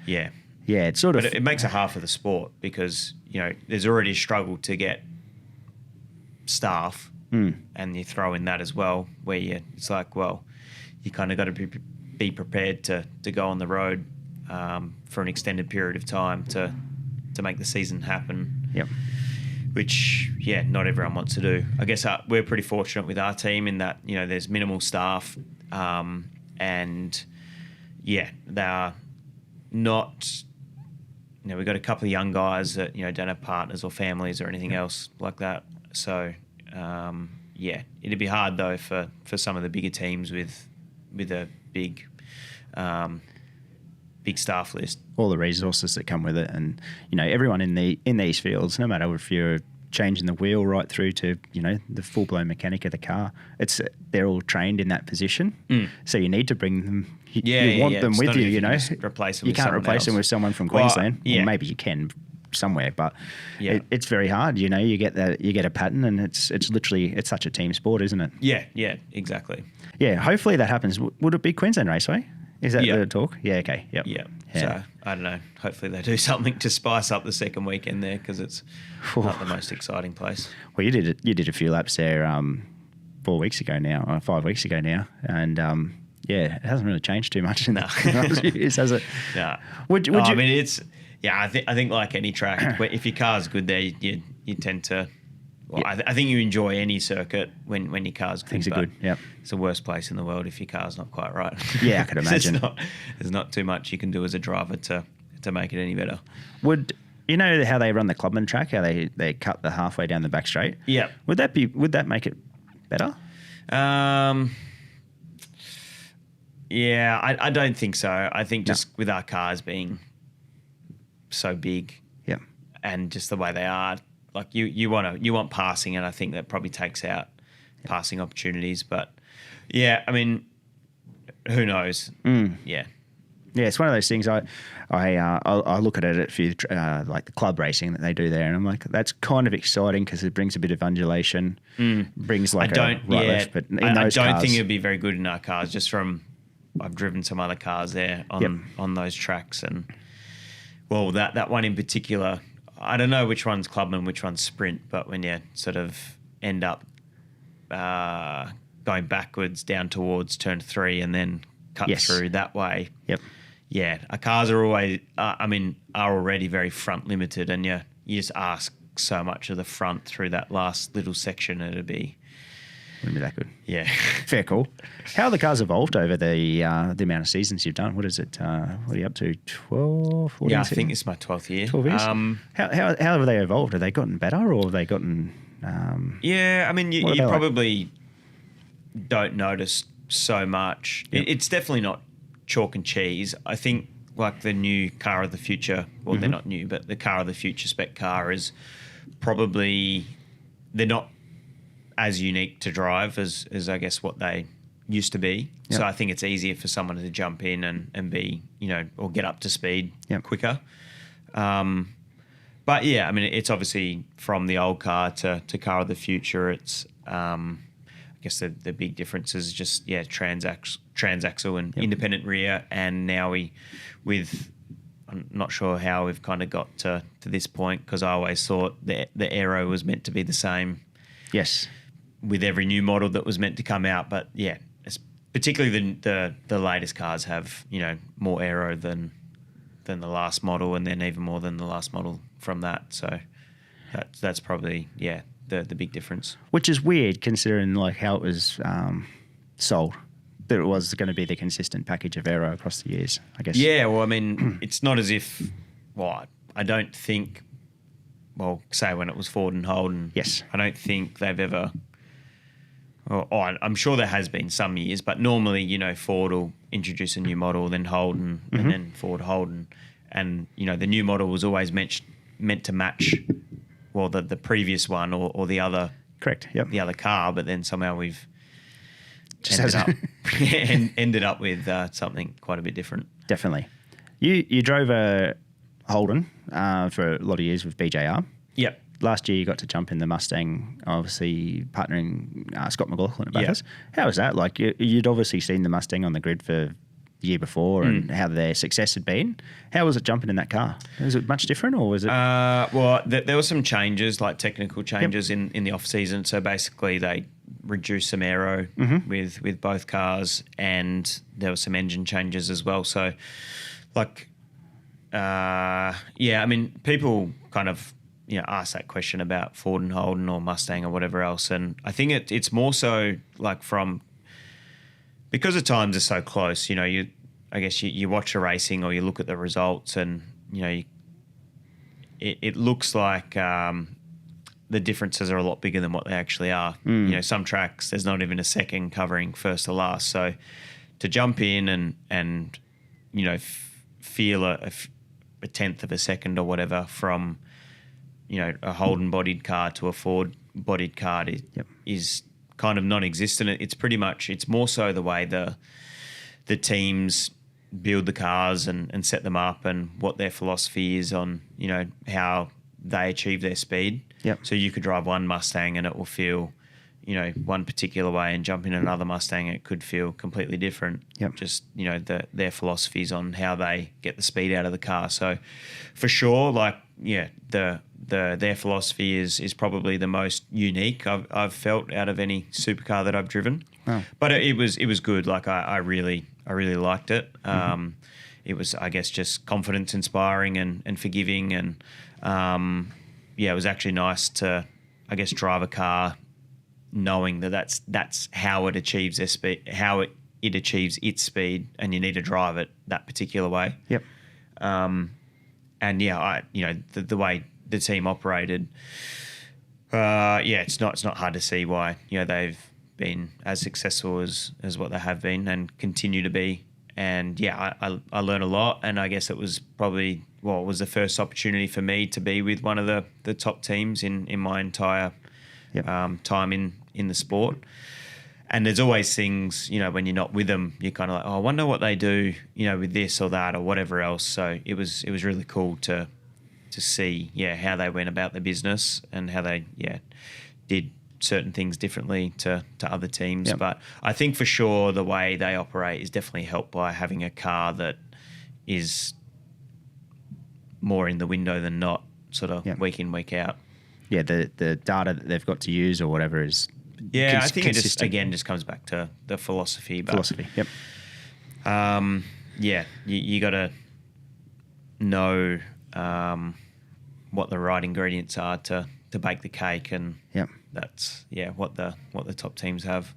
yeah. Yeah, it's sort of... But it makes it hard for the sport because, there's already a struggle to get staff, and you throw in that as well, where it's like, well, you kind of got to be prepared to go on the road for an extended period of time to make the season happen. Yep. Which, not everyone wants to do. I guess we're pretty fortunate with our team in that, there's minimal staff, and they are not... we've got a couple of young guys that, don't have partners or families or anything else like that. So, it'd be hard though for some of the bigger teams with a big staff list. All the resources that come with it, and everyone in these fields, no matter if you're changing the wheel right through to the full blown mechanic of the car, they're all trained in that position. So you need to bring them. You want them with you. Replace them. You can't replace them with someone from Queensland. Well, maybe you can somewhere, but it's very hard. You get a pattern, and it's literally such a team sport, isn't it? Yeah, exactly. Yeah, hopefully that happens. Would it be Queensland Raceway? Is that the talk? Yeah, okay. Yep. Yeah. Yeah. So I don't know. Hopefully they do something to spice up the second weekend there, because it's not the most exciting place. Well, you did a few laps there 4 weeks ago now, or 5 weeks ago now, and yeah, it hasn't really changed too much in those years, has it? No. Would you? I mean, it's I think like any track, if your car's good there, you tend to. Well, I think you enjoy any circuit when your car's good. Things are good. Yep. It's the worst place in the world if your car's not quite right. Yeah, I could imagine. There's not too much you can do as a driver to make it any better. Would you know how they run the Clubman track? How they cut the halfway down the back straight? Yeah. Would that make it better? Yeah, I don't think so. I think just with our cars being so big, and just the way they are, like you want passing, and I think that probably takes out passing opportunities. But yeah, I mean, who knows? Yeah. Yeah, it's one of those things. I look at it for like the club racing that they do there, and I'm like, that's kind of exciting because it brings a bit of undulation, brings like left. But I don't think it'd be very good in our cars. Just from I've driven some other cars there on those tracks, and well, that one in particular, I don't know which one's Clubman, which one's Sprint, but when you sort of end up going backwards down towards turn 3 and then cut through that way. Yep. Yeah, our cars are always, are already very front limited, and you just ask so much of the front through that last little section, it'd be. Wouldn't be that good. Yeah. Fair call. How have the cars evolved over the amount of seasons you've done? What is it? What are you up to? 12, 14? Yeah, I think it's my 12th year. 12 years. How have they evolved? Have they gotten better, or have they gotten? Yeah, I mean, you probably don't notice so much. Yep. It's definitely not chalk and cheese. I think like the new car of the future, well, they're not new, but the car of the future spec car is probably, they're not as unique to drive as I guess what they used to be. Yep. So I think it's easier for someone to jump in and be, or get up to speed quicker. But yeah, I mean, it's obviously from the old car to car of the future. It's, I guess the big difference is just, transaxle and independent rear. And now I'm not sure how we've kind of got to this point, because I always thought the aero was meant to be the same. Yes. With every new model that was meant to come out. But yeah, particularly the latest cars have, more aero than the last model, and then even more than the last model from that. So that's probably, the big difference. Which is weird considering like how it was sold, that it was going to be the consistent package of aero across the years, I guess. Yeah, well, I mean, it's not as if, I don't think, say when it was Ford and Holden, I don't think they've ever, I'm sure there has been some years, but normally, Ford will introduce a new model, then Holden, and then Ford Holden. And, the new model was always meant to match, the previous one or the other. Correct, yep. The other car, but then somehow we've just ended up with something quite a bit different. Definitely. You drove a Holden for a lot of years with BJR. Yep. Last year you got to jump in the Mustang, obviously partnering Scott McLaughlin at Bathurst. How was that? Like you'd obviously seen the Mustang on the grid for the year before and how their success had been. How was it jumping in that car? Was it much different, or was it? There were some changes, like technical changes in the off season. So basically they reduced some aero with both cars, and there were some engine changes as well. So I mean, people kind of, ask that question about Ford and Holden or Mustang or whatever else. And I think it's more so like because the times are so close, I guess you watch the racing or you look at the results, and, it looks like the differences are a lot bigger than what they actually are. Some tracks, there's not even a second covering first to last. So to jump in and feel a tenth of a second or whatever from, a Holden bodied car to a Ford bodied car is kind of non-existent. It's more so the way the teams build the cars and set them up, and what their philosophy is on, how they achieve their speed. Yep. So you could drive one Mustang and it will feel, one particular way and jump in another Mustang, it could feel completely different. Yep. Just, their philosophies on how they get the speed out of the car. So for sure, their philosophy is probably the most unique I've felt out of any supercar that I've driven. Wow. But it was good. Like I really liked it. It was, I guess, just confidence inspiring and forgiving, and it was actually nice to, I guess, drive a car knowing that's how it achieves their speed, how it achieves its speed, and you need to drive it that particular way. Yep. The way the team operated, it's not hard to see why they've been as successful as what they have been and continue to be. And I learned a lot, and I guess it was probably it was the first opportunity for me to be with one of the top teams in my entire time in the sport. And there's always things, when you're not with them, you're kind of like, I wonder what they do, with this or that or whatever else. So it was really cool to see, how they went about their business and how they, did certain things differently to other teams. Yep. But I think for sure the way they operate is definitely helped by having a car that is more in the window than not, sort of week in, week out. Yeah, the data that they've got to use or whatever is I think consistent. It just comes back to the philosophy. But, yep. You got to know what the right ingredients are to bake the cake, and that's what the top teams have.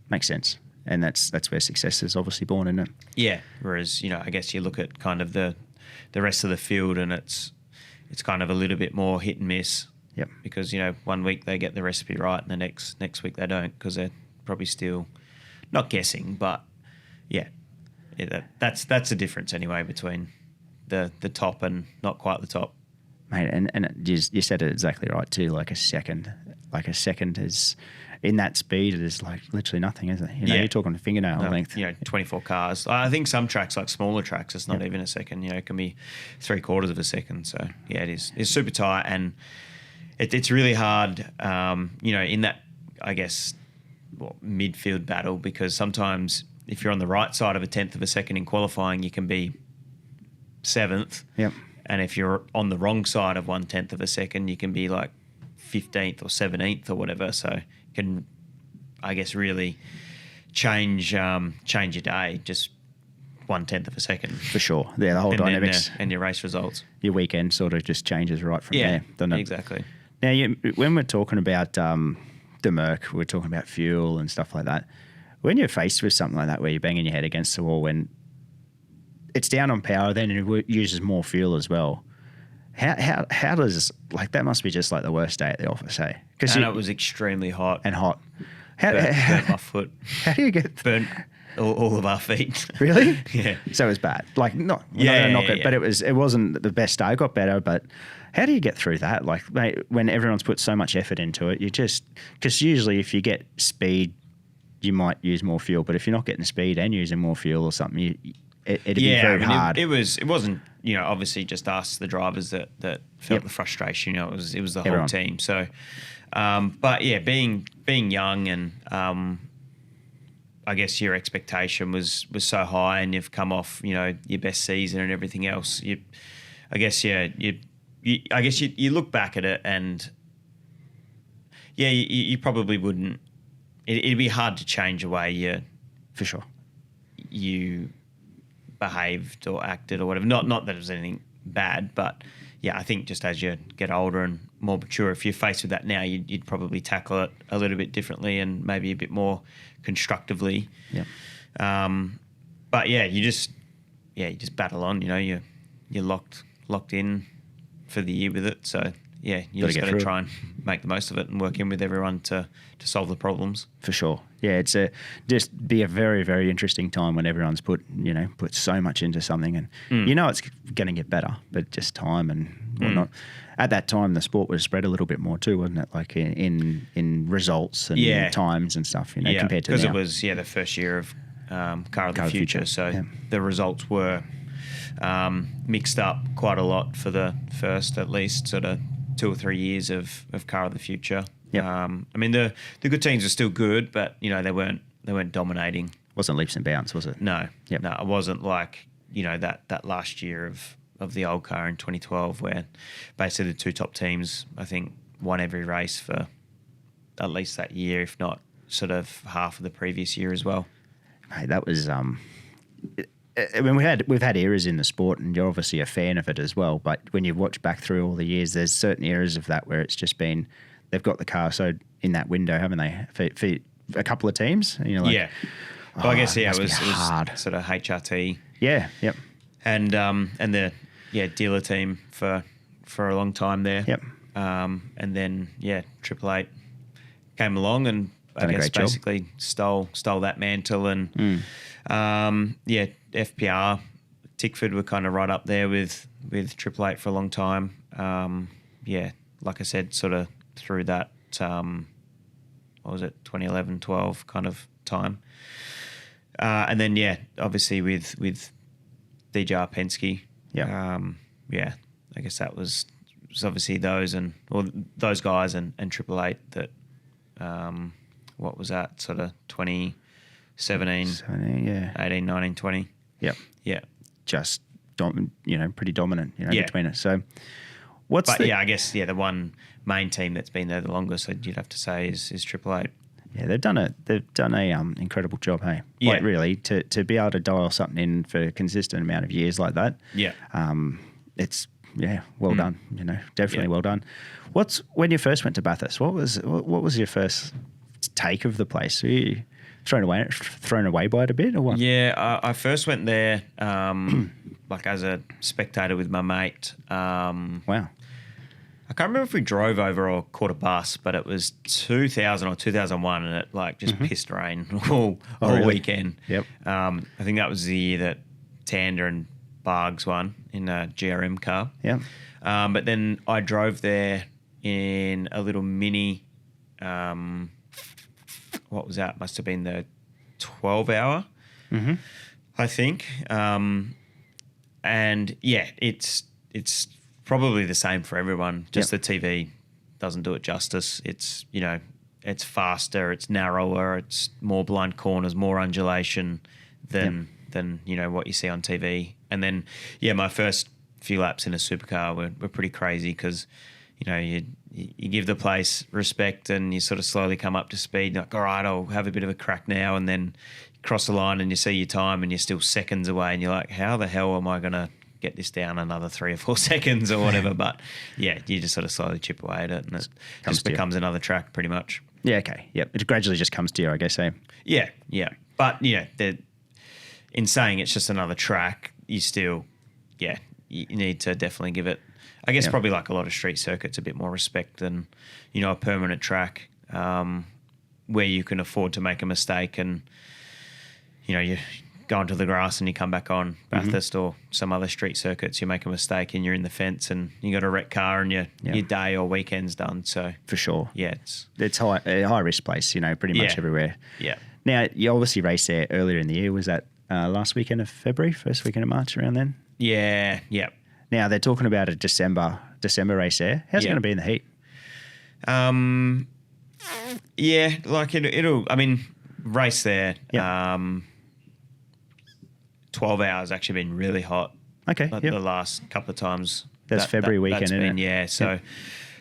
Makes sense, and that's where success is obviously born, isn't it? Yeah. Whereas I guess you look at kind of the rest of the field, and it's kind of a little bit more hit and miss. Yep. Because one week they get the recipe right, and the next week they don't, because they're probably still not guessing. But that's the difference anyway between the top and not quite the top. Mate, and you said it exactly right too. Like a second is in that speed. It is like literally nothing, isn't it? You're talking fingernail length. 24 cars. I think some tracks, like smaller tracks, it's not even a second. It can be 3/4 of a second. So it is. It's super tight, and it's really hard. In that, I guess, midfield battle, because sometimes if you're on the right side of a 1/10 of a second in qualifying, you can be 7th. Yep. And if you're on the wrong side of 1/10 of a second, you can be like 15th or 17th or whatever. So it can, I guess, really change your day, just 1/10 of a second. For sure. Yeah, the whole dynamics. And your race results. Your weekend sort of just changes right from there, doesn't it? Exactly. Now, when we're talking about the Merc, we're talking about fuel and stuff like that. When you're faced with something like that, where you're banging your head against the wall, when it's down on power, then it uses more fuel as well. How does, like, that must be just like the worst day at the office, hey? And it was extremely hot. And hot. Burnt my foot. How do you get burnt all of our feet? Really? Yeah. So it was bad. Like, we're not gonna knock it, but it wasn't the best day. It got better, but how do you get through that? Like, mate, when everyone's put so much effort into it, because usually if you get speed, you might use more fuel, but if you're not getting speed and using more fuel or something, it'd be very hard. It wasn't, obviously just us, the drivers, that felt the frustration. It was the whole team. So, but being young, and I guess your expectation was so high, and you've come off, your best season and everything else. You look back at it, and you probably wouldn't. It'd be hard to change the way for sure, you behaved or acted or whatever. Not that it was anything bad, but I think just as you get older and more mature, if you're faced with that now, you'd probably tackle it a little bit differently and maybe a bit more constructively. Yeah. But you just battle on. You're locked in for the year with it. So you just got to try and make the most of it and work in with everyone to solve the problems. For sure. Yeah, it's just be a very, very interesting time when everyone's put so much into something, and it's going to get better, but just time and whatnot. At that time, the sport was spread a little bit more too, wasn't it? Like in results and times and stuff, compared to now. Because it was the first year of Car of the Future, so the results were mixed up quite a lot for the first, at least, sort of 2 or 3 years of Car of the Future. Yep. I mean, the good teams are still good, but you know they weren't dominating. Wasn't leaps and bounds, was it? No, Yep. no, it wasn't like that last year of the old car in 2012, where basically the two top teams, I think, won every race for at least that year, if not sort of half of the previous year as well. Mate, that was. I mean, we've had eras in the sport, and you're obviously a fan of it as well. But when you watch back through all the years, there's certain eras of that where it's just been they've got the car so in that window, haven't they? For a couple of teams, and you're like, yeah. Well, I guess it it was hard. sort of HRT. Yeah. Yep. And the dealer team for a long time there. Yep. And then Triple Eight came along and Done I a guess great job. basically stole that mantle and FPR, Tickford were kind of right up there with Triple Eight for a long time. Like I said, sort of through that 2011, 12 kind of time. And then obviously with DJR Penske. Yeah. I guess that was obviously those guys and Triple Eight that what was that sort of 2017, 18, 19, 20. Yep. Yeah. Just pretty dominant, between it. So I guess the one main team that's been there the longest, you'd have to say is Triple Eight. Yeah, they've done a incredible job, hey. Yeah. Like really to be able to dial something in for a consistent amount of years like that. Yeah. It's well done. Definitely well done. When you first went to Bathurst? What was your first take of the place? Were you thrown away by it a bit, or what? Yeah, I first went there like as a spectator with my mate. Wow. I can't remember if we drove over or caught a bus, but it was 2000 or 2001, and it just pissed rain all really? weekend. Yep. I think that was the year that Tander and Bargs won in a GRM car. Yeah. But then I drove there in a little mini. What was that? Must have been the 12-hour, I think. And it's probably the same for everyone. Just the TV doesn't do it justice. It's it's faster, it's narrower, it's more blind corners, more undulation than what you see on TV. And then my first few laps in a supercar were pretty crazy because you give the place respect and you sort of slowly come up to speed. Like, all right, I'll have a bit of a crack now, and then you cross the line and you see your time and you're still seconds away, and you're like, how the hell am I going to get this down another 3 or 4 seconds or whatever? But you just sort of slowly chip away at it, and it just becomes another track pretty much. Yeah, okay. Yep. It gradually just comes to you, I guess, eh? Yeah. But in saying it's just another track, you still, you need to definitely give it, I guess probably like a lot of street circuits, a bit more respect than, a permanent track where you can afford to make a mistake and, you go onto the grass and you come back on Bathurst or some other street circuits, you make a mistake and you're in the fence and you got a wrecked car and your day or weekend's done. So for sure. Yeah. It's a high risk place, pretty much everywhere. Yeah. Now, you obviously raced there earlier in the year. Was that last weekend of February, first weekend of March, around then? Yeah. Now they're talking about a December race there. How's it going to be in the heat? Like it'll. I mean, race there. Yep. 12 hours actually been really hot. Okay. The last couple of times. That's February weekend, isn't it? Yeah. So,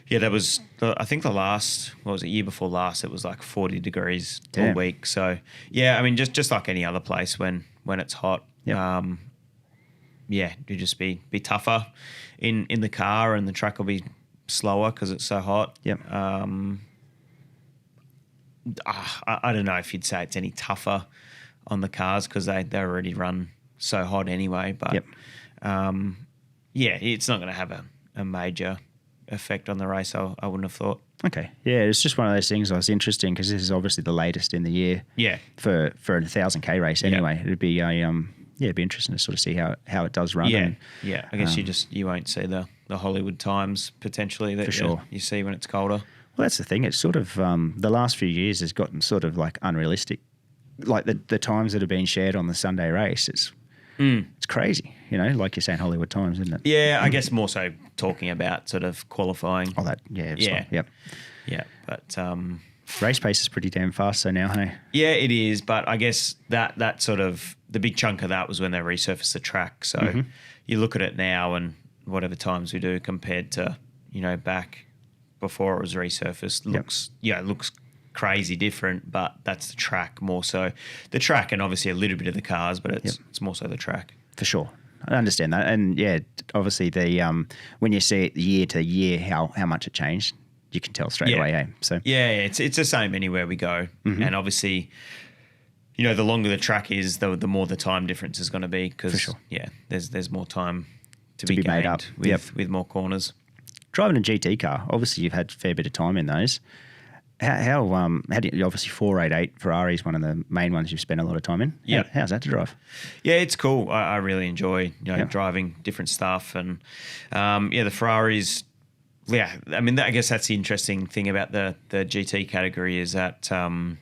that was. I think the last. What was it? Year before last, it was like 40 degrees all week. So, I mean, just like any other place when it's hot. Yep. You just be tougher in the car, and the track will be slower because it's so hot. Yep. I don't know if you'd say it's any tougher on the cars because they already run so hot anyway. But it's not going to have a major effect on the race. I wouldn't have thought. Okay. Yeah, it's just one of those things. I was interesting because this is obviously the latest in the year. Yeah. For a 1,000K race anyway. It'd be it'd be interesting to sort of see how it does run. Yeah. I guess you won't see the Hollywood times potentially that for sure. you see when it's colder. Well, that's the thing. It's sort of the last few years has gotten sort of like unrealistic. Like the times that have been shared on the Sunday race, it's crazy. Like you're saying, Hollywood times, isn't it? Yeah, I guess more so talking about sort of qualifying. Oh, that Yep. Yeah, but Race pace is pretty damn fast, so now, hey? yeah, it is. But I guess that sort of the big chunk of that was when they resurfaced the track. So you look at it now and whatever times we do compared to back before it was resurfaced looks crazy different. But that's the track more so, the track and obviously a little bit of the cars, but it's more so the track for sure. I understand that, and yeah, obviously the when you see it year to year how much it changed. You can tell straight away, eh? So it's the same anywhere we go, and obviously, the longer the track is, the more the time difference is going to be because there's more time to be made up with more corners. Driving a GT car, obviously you've had a fair bit of time in those. How do you, obviously 488 Ferrari is one of the main ones you've spent a lot of time in. Yeah, how's that to drive? Yeah, it's cool. I really enjoy driving different stuff, and the Ferraris. Yeah, I mean, I guess that's the interesting thing about the GT category is that, a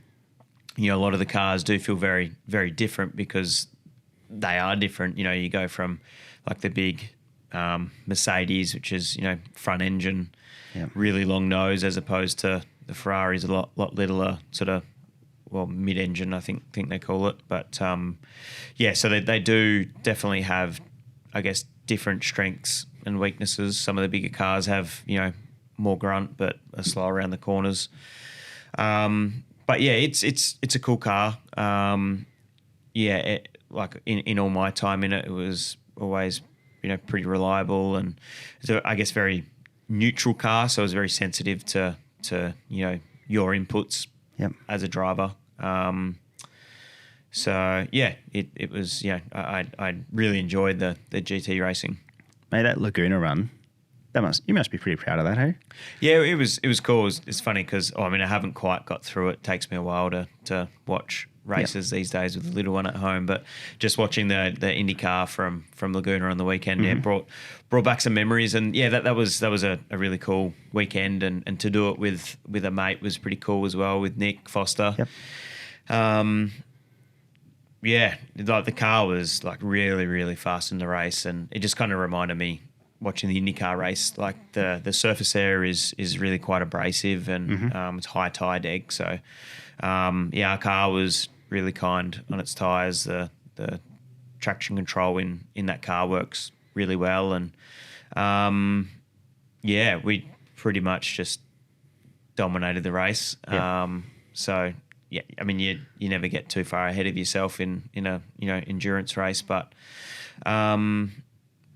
lot of the cars do feel very, very different because they are different. You go from like the big Mercedes, which is, front engine, really long nose, as opposed to the Ferraris a lot littler, sort of, mid-engine, I think they call it. But, so they do definitely have, I guess, different strengths and weaknesses. Some of the bigger cars have, more grunt, but are slow around the corners. But yeah, it's a cool car. Like in all my time in it, it was always, pretty reliable and so I guess very neutral car. So I was very sensitive to your inputs as a driver. So yeah, it was I really enjoyed the GT racing. Mate, that Laguna run, you must be pretty proud of that, hey? Yeah, it was cool. It's funny because I haven't quite got through it. It takes me a while to watch races these days with the little one at home. But just watching the IndyCar from Laguna on the weekend, brought back some memories. And yeah, that was a really cool weekend. And to do it with a mate was pretty cool as well, with Nick Foster. Yep. Yeah, like the car was like really, really fast in the race, and it just kind of reminded me watching the IndyCar race. Like the surface area is really quite abrasive, and it's high tire deck. So our car was really kind on its tires. The traction control in that car works really well, and we pretty much just dominated the race. Yep. So. Yeah, I mean, you never get too far ahead of yourself in a endurance race, but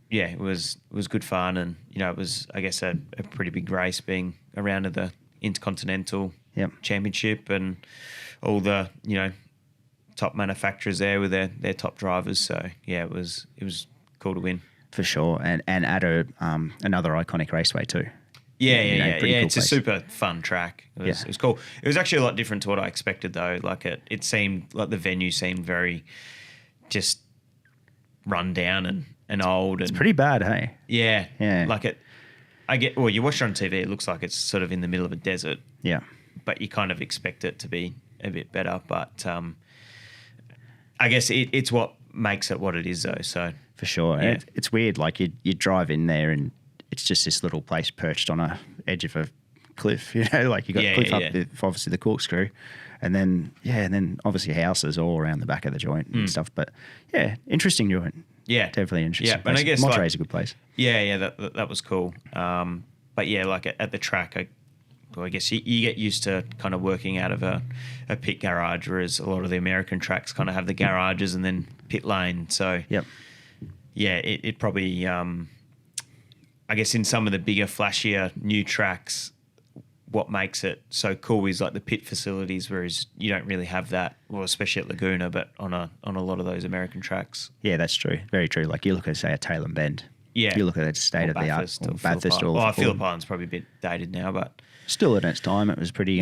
it was good fun, and it was, I guess, a pretty big race, being around at the Intercontinental Championship and all the top manufacturers there with their top drivers. So yeah, it was cool to win for sure, and at another iconic raceway too. Yeah. Cool It's place. a super fun track. It was cool. It was actually a lot different to what I expected, though. Like it seemed like the venue seemed very just run down and old. It's pretty bad, hey? Yeah. Yeah. You watch it on TV, it looks like it's sort of in the middle of a desert. Yeah. But you kind of expect it to be a bit better. But I guess it's what makes it what it is, though. So for sure. Yeah. It's weird. Like you drive in there and it's just this little place perched on a edge of a cliff, like you got a cliff up with obviously the corkscrew, and then obviously houses all around the back of the joint and stuff. But yeah, interesting joint. Yeah, definitely interesting. Yeah, and I guess Monterey's a good place. Yeah, that was cool. But yeah, like at the track, I guess you get used to kind of working out of a pit garage, whereas a lot of the American tracks kind of have the garages and then pit lane. So it probably. I guess in some of the bigger, flashier new tracks, what makes it so cool is like the pit facilities, whereas you don't really have that, well, especially at Laguna, but on a lot of those American tracks. Yeah, that's true. Very true. Like you look at, say, a Tailem Bend. Yeah. You look at that state of the art. Or Bathurst. Phillip Island's probably a bit dated now, but still in its time, it was pretty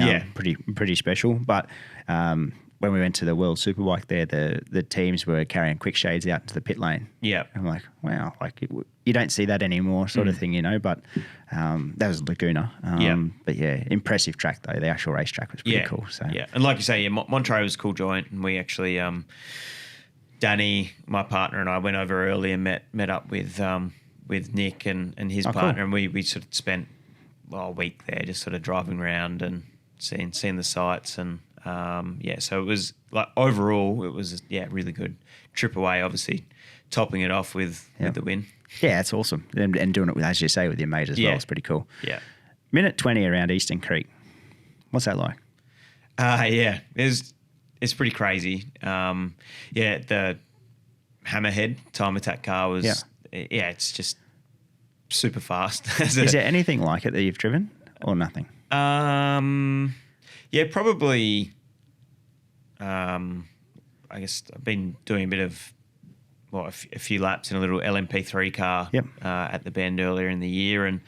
special. But when we went to the World Superbike there, the teams were carrying quick shades out into the pit lane. Yeah. I'm like, wow, like you don't see that anymore sort of thing, but that was Laguna. But yeah, impressive track though. The actual racetrack was pretty cool. So yeah, and like you say, Monterey was a cool joint, and we actually, Danny, my partner, and I went over early and met up with Nick and his partner, cool. And we sort of spent a week there, just sort of driving around and seeing the sights, and so it was like overall it was really good trip away. Obviously, topping it off with the win. Yeah, it's awesome, and doing it with, as you say, with your mate as well. It's pretty cool. Yeah. Minute 20 around Eastern Creek. What's that like? It's pretty crazy. The Hammerhead time attack car was it's just super fast. Is there anything like it that you've driven or nothing? Probably. I guess I've been doing a bit of a few laps in a little LMP3 car at the Bend earlier in the year, and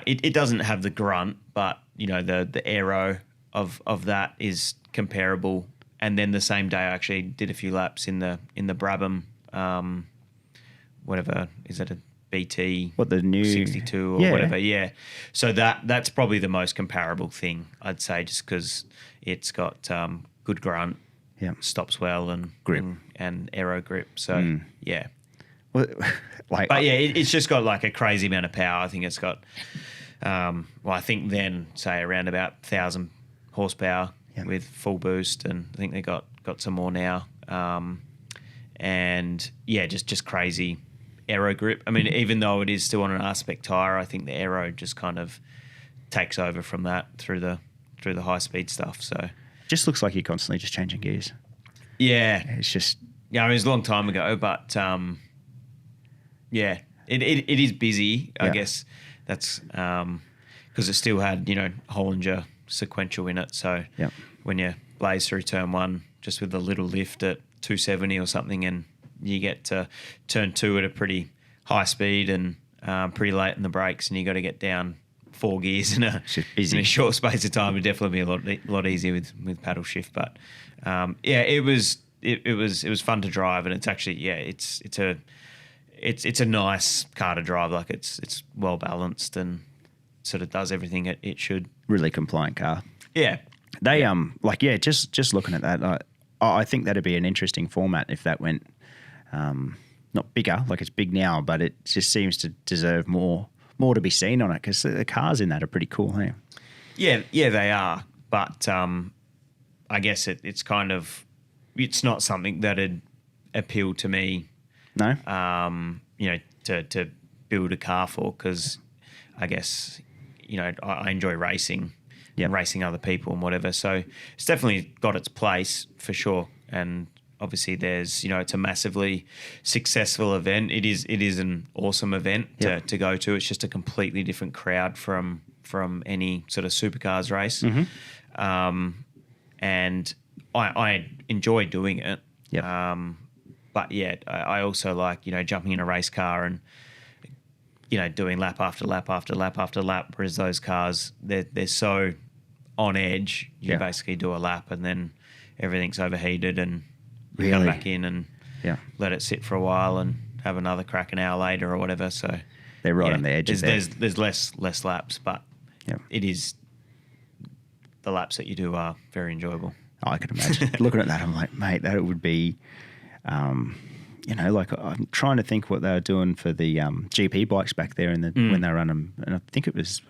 it doesn't have the grunt, but the aero of that is comparable. And then the same day I actually did a few laps in the Brabham, whatever, is that a BT? What, the new 62 or whatever? Yeah. So that's probably the most comparable thing, I'd say, just because it's got good grunt, stops well, and grip and aero grip. So well, it's just got like a crazy amount of power. I think it's got I think then say around about 1,000 horsepower with full boost, and I think they got some more now. Just crazy aero grip. I mean, even though it is still on an R-Spec tyre, I think the aero just kind of takes over from that through the high speed stuff. So just looks like you're constantly just changing gears. Yeah, it's just I mean, it was a long time ago, but it is busy. I guess that's because it still had Hollinger sequential in it. So when you blaze through turn one just with a little lift at 270 or something, and you get to turn two at a pretty high speed and pretty late in the brakes, and you got to get down 4 gears in a short space of time, it'd definitely be a lot easier with paddle shift. But it was fun to drive, and it's actually it's a nice car to drive. Like it's well balanced and sort of does everything it should. Really compliant car. Yeah. They just looking at that, I think that'd be an interesting format if that went not bigger, like it's big now, but it just seems to deserve more to be seen on it, because the cars in that are pretty cool, hey? Yeah, they are. But I guess it's kind of, it's not something that'd appeal to me. No. To build a car for, because I guess I enjoy racing. And racing other people and whatever. So it's definitely got its place for sure. And obviously there's, it's a massively successful event. It is an awesome event to go to. It's just a completely different crowd from any sort of supercars race. Mm-hmm. And I enjoy doing it. Yep. But I also like, jumping in a race car and, doing lap after lap after lap after lap, whereas those cars, they're so on edge. You basically do a lap and then everything's overheated, and you come back in and let it sit for a while and have another crack an hour later or whatever. So they're right on the edge of there. There's less laps, but it is, the laps that you do are very enjoyable. Oh, I can imagine. Looking at that, I'm like, mate, that would be... like I'm trying to think what they were doing for the GP bikes back there when they run them, and I think it was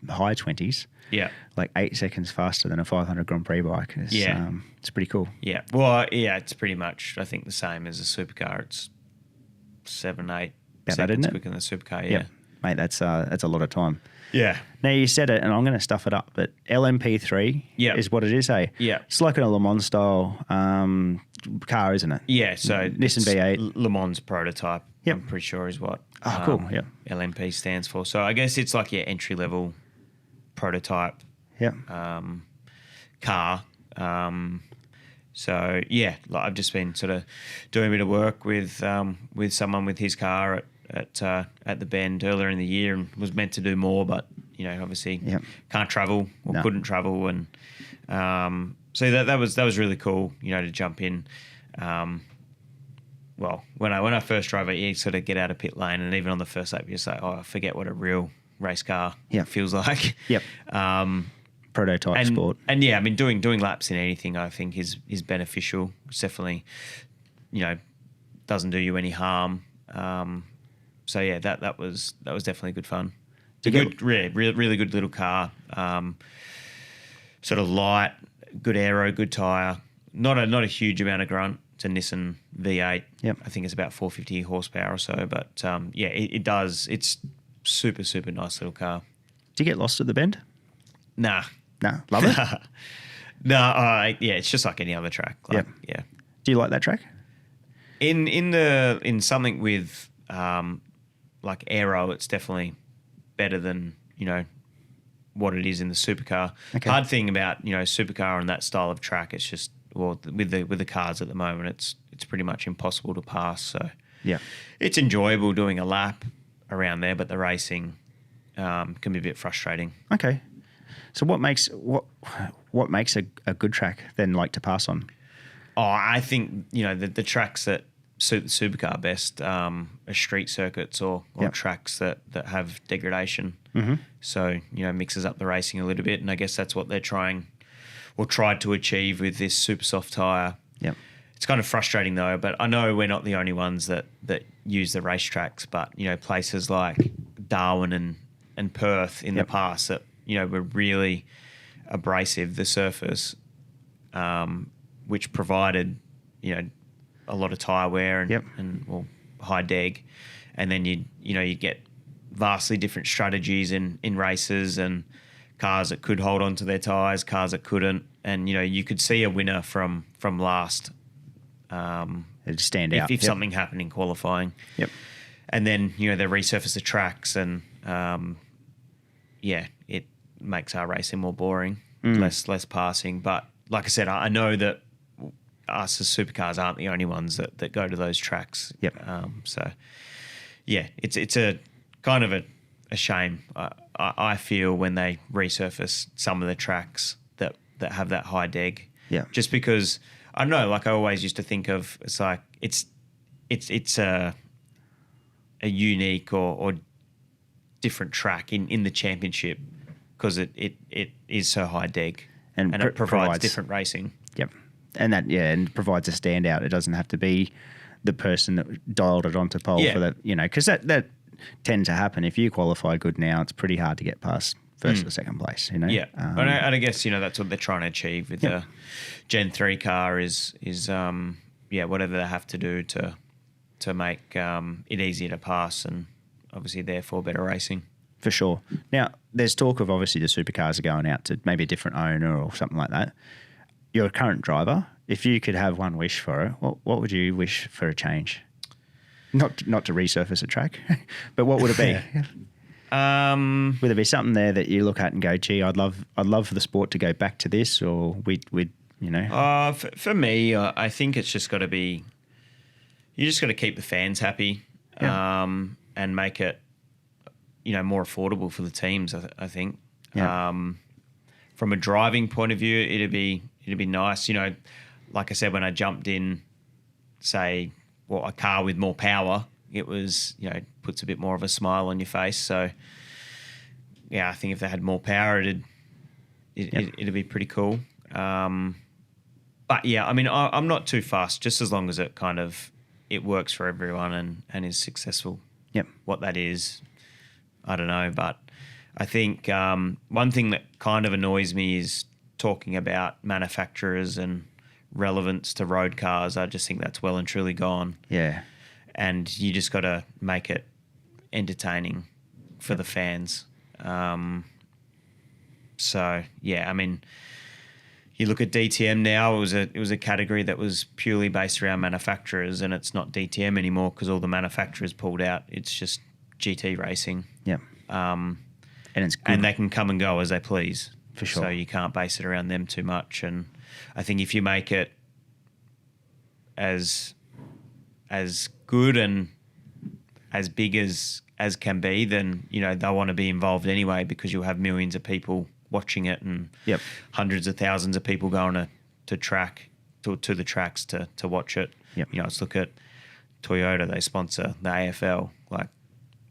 high 20s. Yeah, like 8 seconds faster than a 500 Grand Prix bike. It's pretty cool. Yeah, well, it's pretty much, I think, the same as a supercar. It's 7-8 seconds quicker than a supercar. Yeah, mate, that's a lot of time. Yeah. Now you said it, and I'm going to stuff it up, but LMP3 is what it is, eh? Yeah. It's like a Le Mans style car, isn't it? Yeah, so Nissan V8. Le Mans prototype, Yep. I'm pretty sure is what cool. LMP stands for. So I guess it's like your entry-level prototype car. So yeah, like I've just been sort of doing a bit of work with someone with his car at the Bend earlier in the year, and was meant to do more, but obviously can't travel or couldn't travel, and so that was really cool, to jump in. Well, when I first drove it, you sort of get out of pit lane, and even on the first lap, you say, "Oh, I forget what a real race car feels like." Yep. Prototype sport. And yeah, I mean, doing laps in anything, I think is beneficial. It's definitely, doesn't do you any harm. So yeah, that was definitely good fun. It's a good, really good little car. Sort of light, good aero, good tyre. Not a huge amount of grunt. It's a Nissan V8. Yep. I think it's about 450 horsepower or so. But it does. It's super, super nice little car. Do you get lost at the bend? Nah. No, love it. No, it's just like any other track. Like, yeah. Do you like that track? In something with like aero, it's definitely better than what it is in the supercar. Okay. Hard thing about supercar and that style of track, it's just with the cars at the moment, it's pretty much impossible to pass. So yeah, it's enjoyable doing a lap around there, but the racing can be a bit frustrating. Okay. So what makes a good track then like to pass on? Oh, I think the tracks that suit the supercar best are street circuits or tracks that have degradation. Mm-hmm. So mixes up the racing a little bit, and I guess that's what they're tried to achieve with this super soft tyre. Yep. It's kind of frustrating though, but I know we're not the only ones that use the racetracks. But places like Darwin and Perth in the past that were really abrasive, the surface, which provided a lot of tyre wear and high deg, and then you get vastly different strategies in races, and cars that could hold on to their tyres, cars that couldn't, and you could see a winner from last. It'd stand out if something happened in qualifying. Yep. And then they resurface the tracks, and it makes our racing more boring, less passing. But like I said, I know that us as supercars aren't the only ones that go to those tracks. Yep. It's a kind of a shame. I feel when they resurface some of the tracks that have that high deg. Yeah. Just because I don't know, like I always used to think of it's like it's a unique or different track in the championship because it is so high deg and it provides different racing. Yep. And and provides a standout. It doesn't have to be the person that dialed it onto pole for that, because that tends to happen. If you qualify good now, it's pretty hard to get past first or second place, Yeah. And I guess, that's what they're trying to achieve with the Gen 3 car is whatever they have to do to make it easier to pass and obviously therefore better racing. For sure. Now, there's talk of obviously the supercars are going out to maybe a different owner or something like that. You're a current driver. If you could have one wish for it, what would you wish for a change? Not to resurface a track, but what would it be? Would there be something there that you look at and go, gee, I'd love for the sport to go back to this, or we'd For me, I think it's just got to be. You just got to keep the fans happy, and make it, more affordable for the teams. I think. Yeah. From a driving point of view, it'd be nice. Like I said, when I jumped in, say, a car with more power, it was, puts a bit more of a smile on your face. So, yeah, I think if they had more power, it'd be pretty cool. But yeah, I mean, I'm not too fussed, just as long as it works for everyone and is successful. Yep. What that is, I don't know. But I think one thing that kind of annoys me is talking about manufacturers and relevance to road cars. I just think that's well and truly gone. Yeah. And you just got to make it entertaining for the fans. So yeah, I mean, you look at DTM now. It was a category that was purely based around manufacturers, and it's not DTM anymore because all the manufacturers pulled out. It's just GT racing. Yeah. And it's good. And they can come and go as they please. For sure. So you can't base it around them too much. And I think if you make it as good and as big as can be, then they'll want to be involved anyway because you'll have millions of people watching it and hundreds of thousands of people going to the tracks to watch it. Yep. Let's look at Toyota. They sponsor the AFL. Like,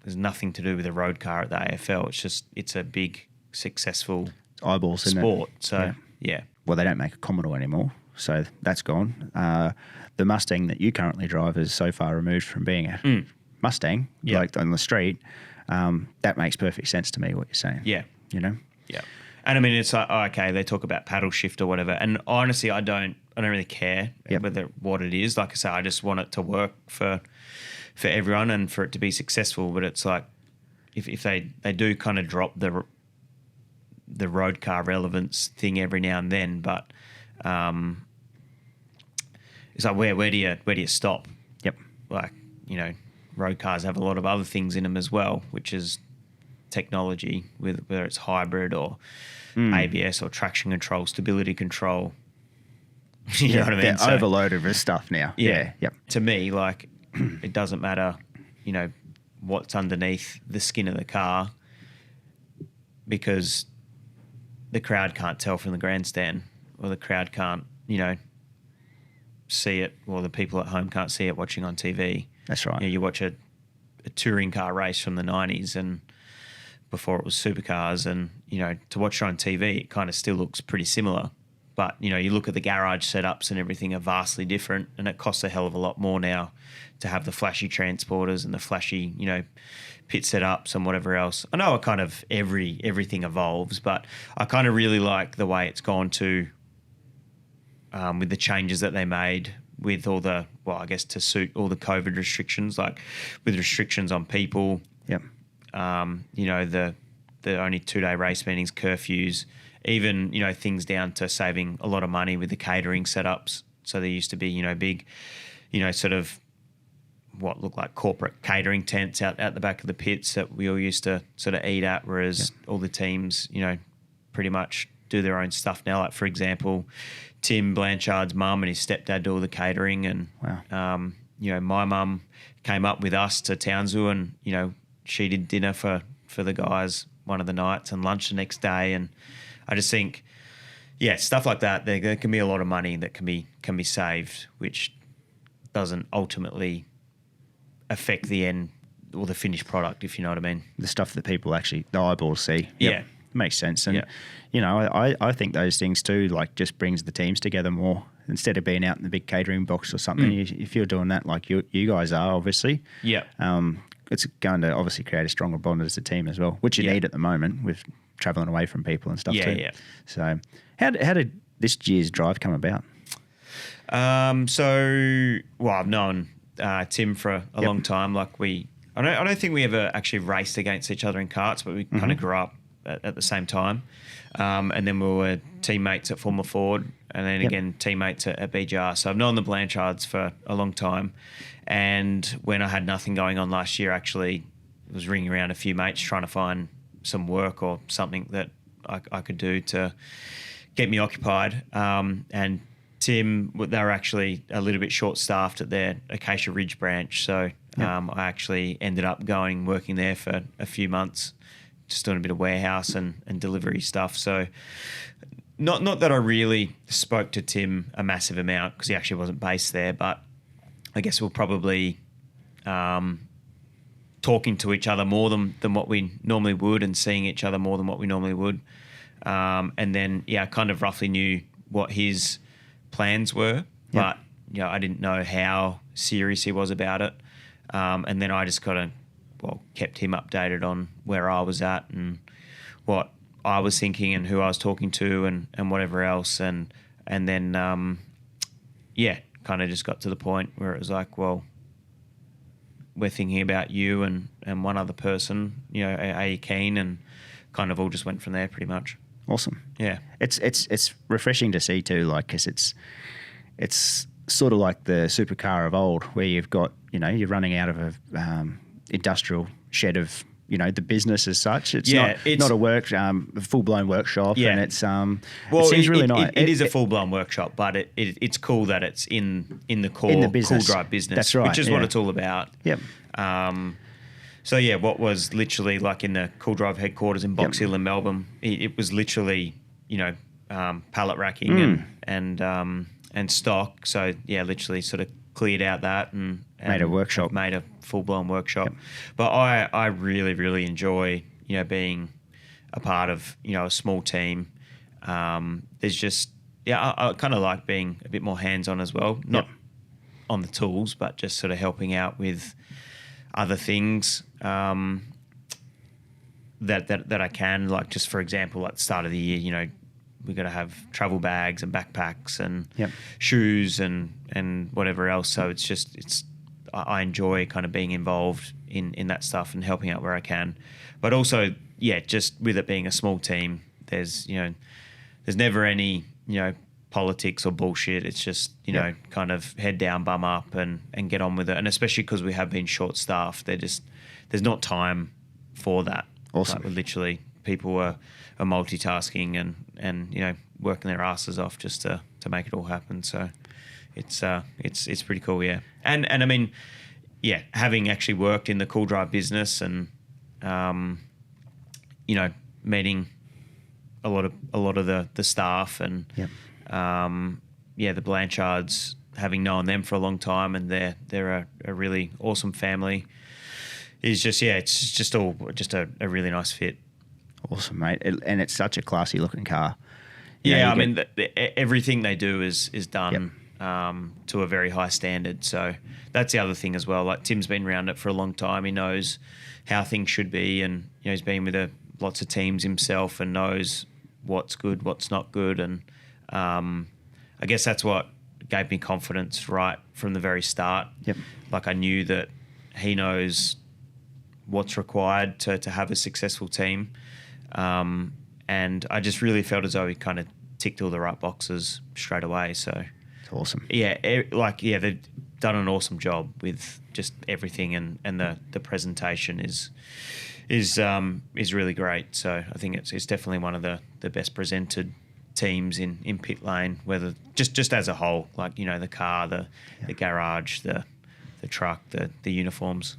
there's nothing to do with a road car at the AFL. It's a big successful eyeballs sport. Isn't it? So yeah. Well, they don't make a Commodore anymore, so that's gone. The Mustang that you currently drive is so far removed from being a Mustang, like on the street. That makes perfect sense to me, what you're saying. Yeah. You know? Yeah. And I mean, it's like, okay, they talk about paddle shift or whatever. And honestly, I don't really care what it is. Like I say, I just want it to work for everyone and for it to be successful. But it's like, if they do kind of drop the road car relevance thing every now and then, but it's like, where do you stop? Yep. Like, road cars have a lot of other things in them as well, which is technology, whether it's hybrid or ABS or traction control, stability control. You know what I mean? They're overloaded with stuff now. Yeah. Yep. To me, like, it doesn't matter, what's underneath the skin of the car, because the crowd can't tell from the grandstand, or the crowd can't, see it, or the people at home can't see it watching on TV. That's right. You watch a touring car race from the 90s and before it was supercars, and, to watch it on TV, it kind of still looks pretty similar. But, you look at the garage setups and everything are vastly different, and it costs a hell of a lot more now to have the flashy transporters and the flashy, pit setups and whatever else. I know kind of everything evolves, but I kind of really like the way it's gone to with the changes that they made with all the, I guess to suit all the COVID restrictions, like with restrictions on people. Yep. The only 2-day race meetings, curfews, even, things down to saving a lot of money with the catering setups. So there used to be, big, sort of what looked like corporate catering tents out the back of the pits that we all used to sort of eat at, whereas all the teams, pretty much do their own stuff now. Like, for example, Tim Blanchard's mum and his stepdad do all the catering, and, my mum came up with us to Townsville, and, she did dinner for the guys one of the nights and lunch the next day. And I just think, stuff like that, there can be a lot of money that can be saved, which doesn't ultimately affect the end or the finished product, if you know what I mean. The stuff that people actually, the eyeballs see. Yep. Yeah. Makes sense. And, I think those things too, like, just brings the teams together more. Instead of being out in the big catering box or something, if you're doing that like you guys are, obviously, it's going to obviously create a stronger bond as a team as well, which you need at the moment with travelling away from people and stuff too. Yeah. So how did this year's drive come about? I've known Tim for a long time. Like, I don't think we ever actually raced against each other in karts, but we kind of grew up at the same time. And then we were teammates at Formula Ford, and then again teammates at BGR. So I've known the Blanchards for a long time. And when I had nothing going on last year, actually was ringing around a few mates trying to find some work or something that I could do to get me occupied. And Tim, they were actually a little bit short-staffed at their Acacia Ridge branch. So I actually ended up working there for a few months, just doing a bit of warehouse and delivery stuff. So not that I really spoke to Tim a massive amount, because he actually wasn't based there, but I guess we're probably talking to each other more than what we normally would, and seeing each other more than what we normally would. And then, I kind of roughly knew what his plans were, but I didn't know how serious he was about it. And then I just kept him updated on where I was at and what I was thinking and who I was talking to and whatever else. And then, kind of just got to the point where it was like, well, we're thinking about you and one other person, are you keen? And kind of all just went from there pretty much. Awesome. Yeah. It's refreshing to see too, like, because it's sort of like the supercar of old, where you've got, you're running out of a industrial shed of, the business as such. It's not a full-blown workshop, and it's it seems really nice. It is a full-blown workshop, but it's cool that it's in the core Cool Drive business. That's right, which is what it's all about. Yep. What was literally like in the Cool Drive headquarters in Box Hill in Melbourne, it was literally, pallet racking and stock. So literally sort of cleared out that and made a workshop. Made a full-blown workshop. Yep. But I really, really enjoy, being a part of, a small team. There's just, I kind of like being a bit more hands-on as well. Not on the tools, but just sort of helping out with other things. that I can. Like, just for example, at the start of the year, you know, we've got to have travel bags and backpacks and shoes and whatever else. So I enjoy kind of being involved in that stuff and helping out where I can. But also, just with it being a small team, there's never any, politics or bullshit. It's just, kind of head down, bum up and get on with it. And especially because we have been short staffed, there's not time for that. Awesome. Like, literally, people are multitasking and working their asses off just to make it all happen. So it's pretty cool, yeah. And I mean, having actually worked in the Cool Drive business and meeting a lot of the staff and the Blanchards, having known them for a long time, and they're a really awesome family. Is just it's just a really nice fit. Awesome, mate. And it's such a classy looking car. Everything they do is done to a very high standard. So that's the other thing as well. Like, Tim's been around it for a long time. He knows how things should be, and he's been with lots of teams himself and knows what's good, what's not good. And I guess that's what gave me confidence right from the very start. Yep. Like, I knew that he knows what's required to have a successful team. And I just really felt as though he kind of ticked all the right boxes straight away. So it's awesome. They've done an awesome job with just everything, and the presentation is really great. So I think it's definitely one of the best presented teams in pit lane, whether just as a whole, like, the car, the garage, the truck, the uniforms.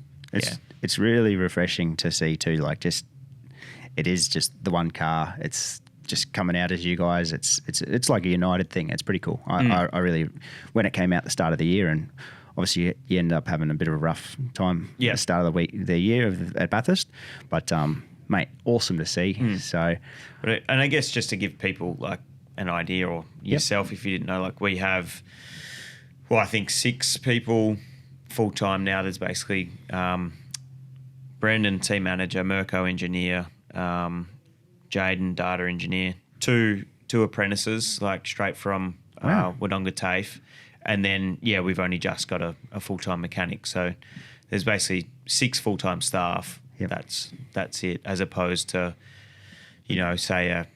It's really refreshing to see too. Like, it is just the one car. It's just coming out as you guys. It's like a united thing. It's pretty cool. I really, when it came out the start of the year, and obviously you end up having a bit of a rough time at the start of the year at Bathurst, but mate, awesome to see. So, and I guess just to give people like an idea, or yourself, if you didn't know, like, we have, I think 6 people full time now. There's basically Brendan, team manager, Mirko, engineer, Jaden, data engineer, two apprentices, like, straight from Wodonga TAFE, and then we've only just got a full-time mechanic. So there's basically 6 full-time staff. That's it, as opposed to say a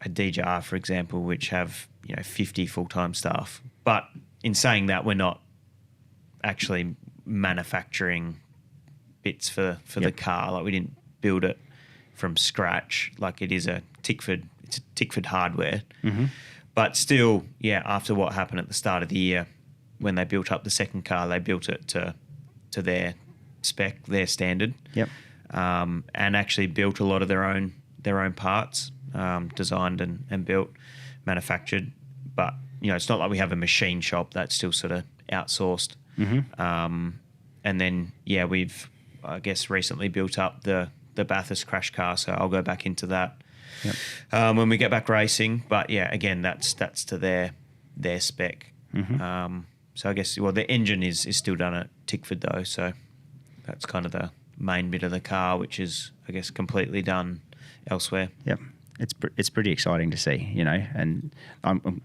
DJR, for example, which have 50 full-time staff. But in saying that, we're not actually manufacturing bits for the car. Like, we didn't build it from scratch. Like, it is it's a Tickford hardware. Mm-hmm. But still, after what happened at the start of the year, when they built up the second car, they built it to their spec, their standard. And actually built a lot of their own parts, designed and built, manufactured. But it's not like we have a machine shop. That's still sort of outsourced. Mm-hmm. And then we've, I guess, recently built up the Bathurst crash car, so I'll go back into that when we get back racing. But again, that's to their spec. Mm-hmm. So I guess, the engine is still done at Tickford though, so that's kind of the main bit of the car, which is, I guess, completely done elsewhere. Yep. It's pretty exciting to see, and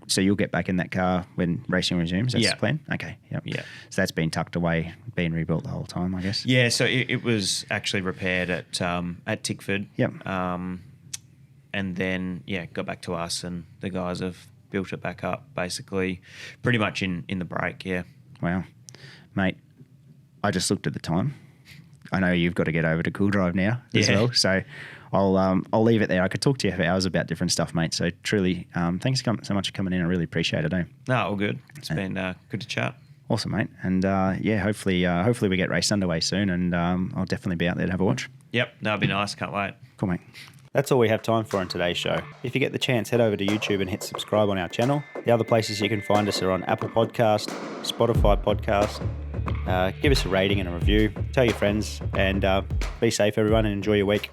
so you'll get back in that car when racing resumes. That's the plan. Okay. Yep. Yeah. So that's been tucked away, been rebuilt the whole time, I guess. Yeah. So it was actually repaired at Tickford. Yep. And then got back to us, and the guys have built it back up, basically, pretty much in the break. Yeah. Wow, mate. I just looked at the time. I know you've got to get over to Cool Drive now as well, so I'll leave it there. I could talk to you for hours about different stuff, mate. So truly, thanks so much for coming in. I really appreciate it. No, all good. It's been good to chat. Awesome, mate. And hopefully we get race underway soon, and I'll definitely be out there to have a watch. Yep, that'll be nice. Can't wait. Cool, mate. That's all we have time for on today's show. If you get the chance, head over to YouTube and hit subscribe on our channel. The other places you can find us are on Apple Podcast, Spotify Podcast. Give us a rating and a review. Tell your friends, and be safe, everyone, and enjoy your week.